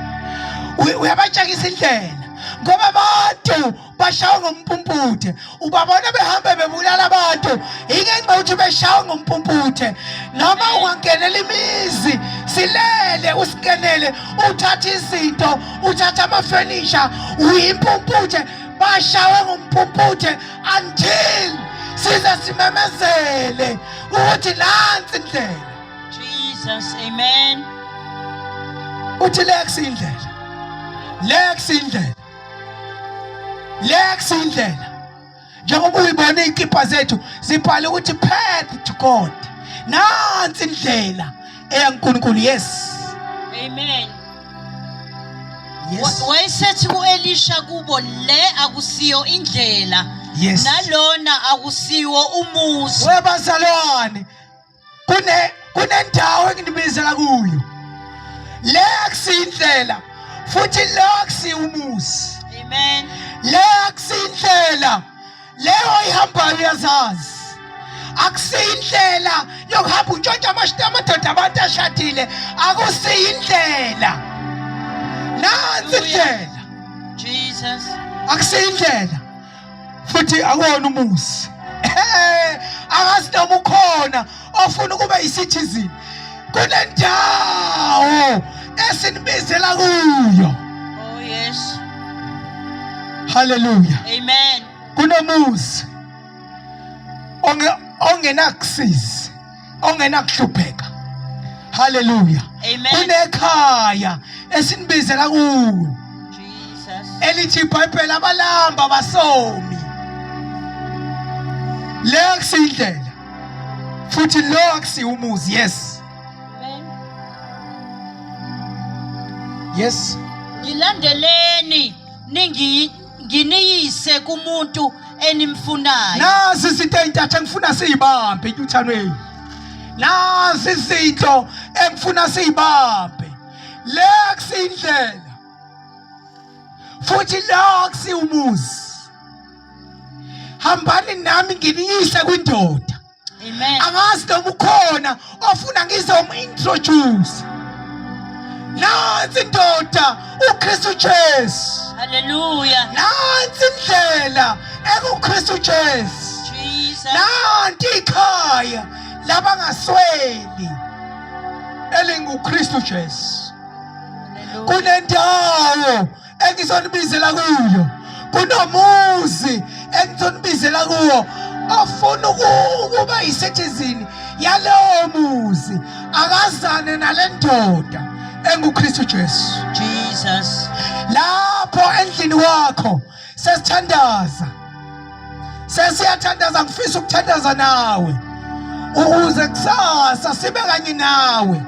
A: Uyabatshakisa indlela ngoba abantu bashawa ngompumputhe, ubabona behamba bebulala abantu ingenxa ukuthi beshawa ngompumputhe. Noma ungangenela imizi silele usikenele, uthatha izinto, uthatha amafurniture, uyimpumputhe, bashawe ngompumputhe until size simemezele ukuthi nansi indlela.
B: Jesus. Amen.
A: Uthi le akusindlela. Lex indlela. Lex indlela. Njengoba uyibona izikipa zethu sibhala ukuthi path to God. Nansi indlela eyaNkulunkulu. Yes.
B: Amen.
A: Yes.
B: Wayesethi ku-Elisha kubo le akusiyo indlela.
A: Yes.
B: Nalona akusiwo umuzi.
A: Webazalwane kunendawo engibizela kuyo. Lex indlela futhi lex umuzi.
B: Amen.
A: Lex indlela leyo ihambayo yazazi. Akusindlela yokuhamba utshontsha amadoda abantu ashadile. Akusindlela. Nansi indlela.
B: Jesus.
A: Akusindlela. Futhi akuwona umuzi. Akazi noma ukhona ofuna ukuba yisithizini. Kunendawo esinibizela kuyo.
B: Oh yes.
A: Hallelujah.
B: Amen.
A: Kunomuzi ongenakusiza, ongenakuhlupheka. Hallelujah.
B: Amen.
A: Kunekhaya esinibizela kuyo.
B: Jesus.
A: Elithi iBhayibheli abalamba abasomi. Lex indlela futhi lex umuzi. Yes.
B: Amen.
A: Yes.
B: Ngilandeleni nginiyise kumuntu enimfunayo.
A: Nazi izinto ezintathu engifuna siyibambe enyuthanweni. Nazi izinto engifuna siyibambe. Lex indlela futhi lex umuzi. Hambani nami nginiyise kwindoda.
B: Amen.
A: Angazi noma ukhona ofuna ngizomintroduce. Nansi indoda uKristu Jesu.
B: Hallelujah.
A: Nansi indlela ekuKristu Jesu.
B: Jesus.
A: Nanti ikhaya labangasweli elinguKristu Jesu.
B: Hallelujah.
A: Kunendawo engizonibizela kuyo. Kunomuzi engizonibizela kuwo ofuna ukuba yisethezini yalowo muzi. Akazane nalendoda enguKristu Jesu.
B: Jesus.
A: Lapho endlini wakho sesithandaza. Sesiyathandaza ngifisa ukuthandaza nawe. Ukuze kusasa sibe kanye nawe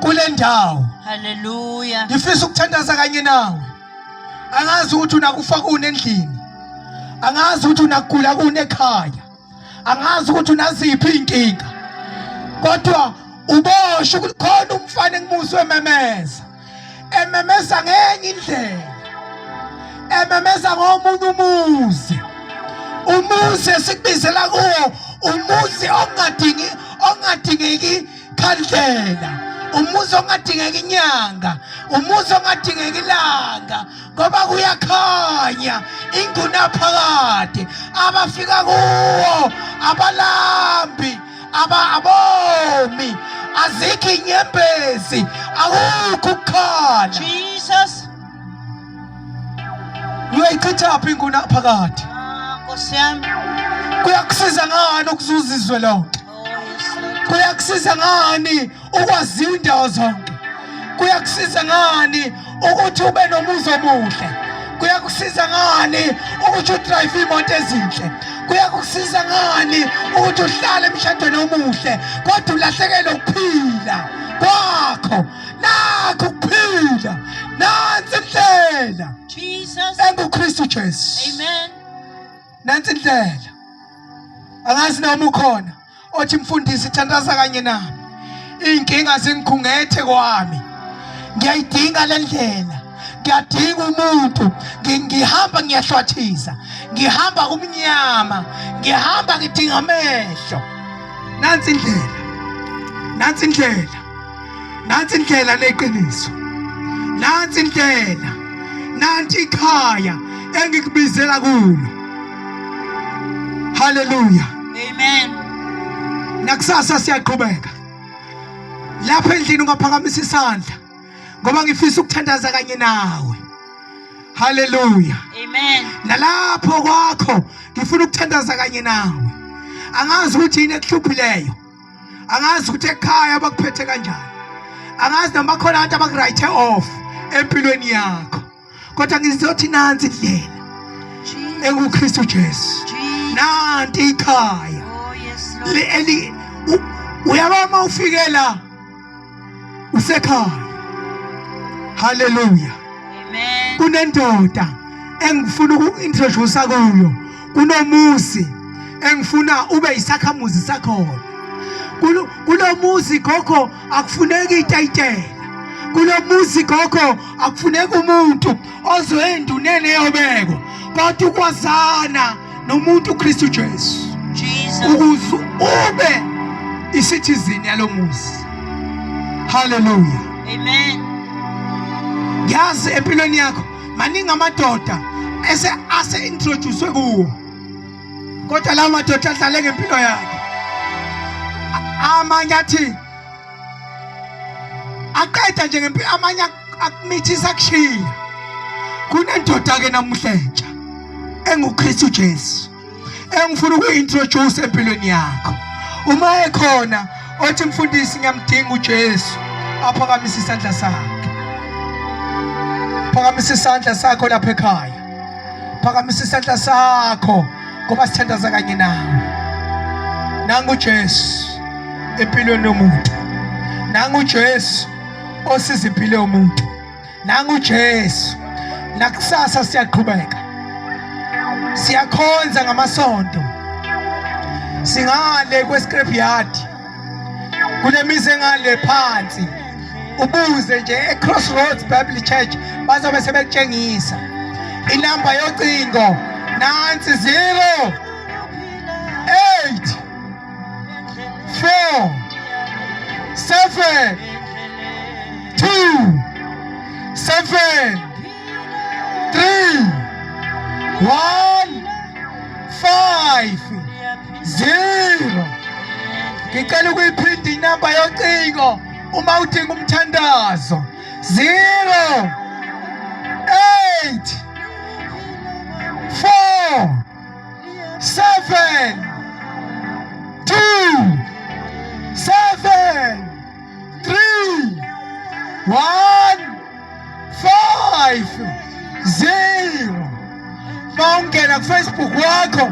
A: kule ndawo.
B: Hallelujah.
A: Ngifisa ukuthandaza kanye nawe. Angazi ukuthi unakufa kunendlini. Angazi ukuthi unakugula kunekhaya. Angazi ukuthi unaziphi inkinga. Kodwa ubosho ukuthi khona umfana engimuzwe ememeza. Ememeza ngenye indlela. Ememeza ngomunye umuzi. Umuzi esikubizela kuwo umuzi ongadingeki khandlela. Umuzi ongadingeki inyanga. Umuzi ongadingeki ilanga. Ngoba kuyakhanya ingunaphakade abafika kuwo abalambi abomi azikho inyembezi akukho ukukhala.
B: Jesus.
A: Uyayichithaphi ingunaphakade?
B: Nkosi yami.
A: Kuyakusiza ngani ukuzuza izwe lonke?
B: Oh yes. Lord.
A: Kuyakusiza ngani ukwaziwa indawo zonke? Kuyakusiza ngani ukuthi ube nomuzi omuhle? Kuyakusiza ngani ukuthi udrive imoto ezinhle? Kuyakusiza ngani ukuthi uhlale emshadweni omuhle kodwa ulahlekelwe ukuphila kwakho? Nakho ukuphila. Nansi indlela
B: Jesus.
A: enguKristu Jesu.
B: Amen.
A: Nansi indlela. Angazi noma ukhona othi mfundisi thandaza kanye nami. Inkinga zingikhungethe kwami. Ngiyayidinga le ndlela. Ngiyadinga umuntu. Ngihamba ngiyahlwathiza. Ngihamba kumnyama. Ngihamba ngidinga amehlo. Nansi indlela. Nansi indlela. Nansi indlela leqiniso. Nansi indlela. Nanti ikhaya engikubizela kulo. Hallelujah.
B: Amen.
A: Nakusasa siyaqhubeka. Lapha endlini ungaphakamisa isandla ngoba ngifisa ukuthandaza kanye nawe. Hallelujah.
B: Amen.
A: Nalapho kwakho ngifuna ukuthandaza kanye nawe. Angazi ukuthi yini ekuhluphileyo. Angazi ukuthi ekhaya bakuphethe kanjani. Angazi noma khona abantu abakurayithe off empilweni yakho. kodwa ngizothi nansi indlela enguKristu Jesu. Nanti ikhaya uyabama ufike la usekhaya. Hallelujah.
B: Amen.
A: Kunendoda engifuna uku-introduce kuyo. Kunomuzi engifuna ube isakhamuzi sakhona. Kulo muzi gogo akufuneki itayitela. Kulo muzi gogo akufuneki umuntu ozwendunene yobeko, kodwa ukwazana nomuntu uKristu Jesu. Ukuze ube i-citizen yalo muzi. Hallelujah.
B: Amen.
A: Yazi empilweni yakho maningi amadoda ase introduce kuwo, kodwa la madoda ahlale ngempilo yakho. Amanye athi aqeda nje ngempilo, amanye akumithisa kushiya. Kunendoda ke namuhlentsha enguKristu Jesu engifuna uku-introduce empilweni yakho. Uma ekhona othi mfundisi ngiyamdinga uJesu, aphakamisa isandla sakhe. Phakamisa isandla sakho lapha ekhaya. Phakamisa isandla sakho ngoba sithandaza kanye nawe. Nangu uJesu empilweni yomuntu. Nangu uJesu osiza impilo yomuntu. Nangu uJesu nakusasa siyaqhubeka. Siyakhonza ngamasonto. Singale kweScrapyard. Kunemize ngale phansi. Ubuze nje eCrossroads Bible Church bazobe sebekutshengisa. Inamba yocingo nansi 0 8 4 7 2 7 3 1 5 0. Ngicela ukuyiphinda inamba yocingo uma udinga umthandazo. 0 8 4 7 2 7 3 1 5 0. Bawungena kuFacebook wakho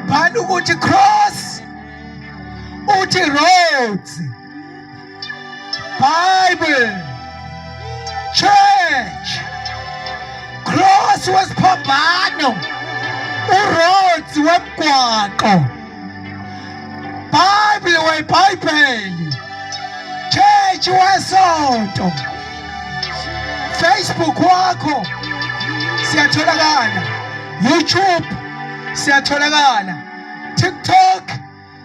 A: bhala ukuthi Cross, uthi Roads Bible Church. Cross wesiphombano, uRoads wemgwaqo, Bible weBhayibheli, Church wesonto. Facebook wakho siyatholakala, YouTube siyatholakala, TikTok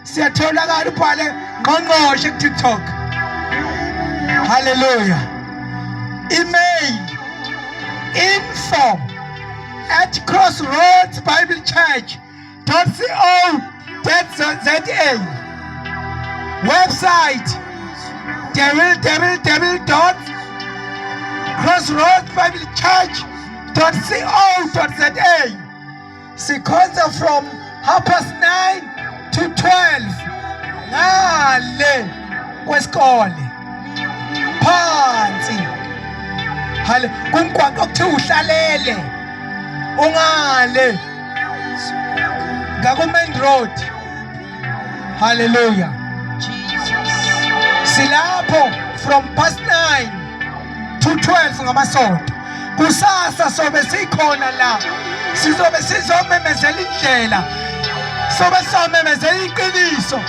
A: siyatholakala, ubhale ngqongqoshe kuTikTok. Hallelujah. Email info@crossroadsbiblechurch.co.za. Website www.crossroadsbiblechurch.co.za. Sikhonza from 9:30 to 12 ngale kwesikole phansi. Hale kumgwaqo okuthiwa uhlalele ungale ngaku-main road. Hallelujah. Silapho from 9:30 to 12 ngamasonto. Kusasa sobe sikhona la, sizobe sizomemezela indlela, sobe somemezela iqiniso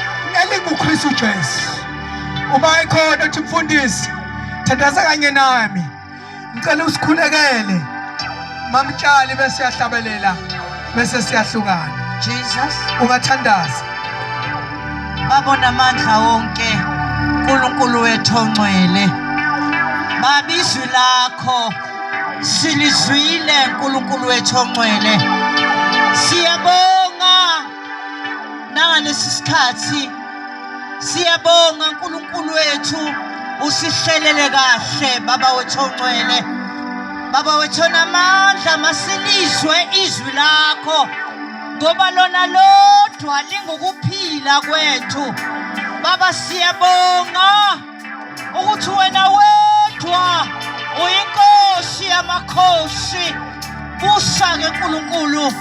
A: elinguKristu Jesu. Uma ekhona uthi mfundisi thandaza kanye nami, ngicela usikhulekele mamtshali bese siyahlabelela bese siyahlukana.
B: Jesus.
A: Ungathandaza.
B: Babona amandla wonke uNkulunkulu wethu ongcwele. Baba, izwi lakho silizwile uNkulunkulu wethu ongcwele. Siyabonga nangalesi sikhathi. Siyabonga uNkulunkulu wethu usihlelele kahle baba wethu ongcwele. Baba wethu onamandla, masilizwe izwi lakho ngoba lona lodwa lingukuphila kwethu. Baba, siyabonga ukuthi wena wedwa uyinkosi yamakhosi, busa-ke nkulunkulu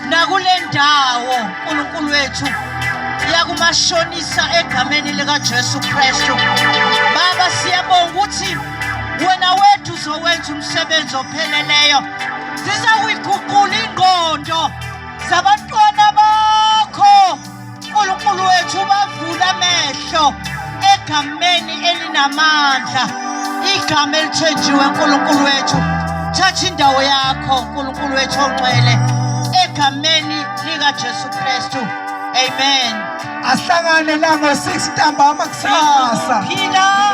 B: nakule ndawo nkulunkulu wethu yakumashonisa egameni likaJesu Kristu. Baba siyabonga ukuthi wena wethu uzowenza umsebenzi opheleleyo. Zizawuyiguqula ingqondo zabantwana bakho nkulunkulu wethu, bavula amehlo egameni elinamandla, igama elithenjiwe nkulunkulu wethu. Thatha indawo yakho nkulunkulu wethu ongcwele egameni likaJesu Kristu. Amen.
A: Ahlangane la ngo-6 ntambama kusasa.
B: Phila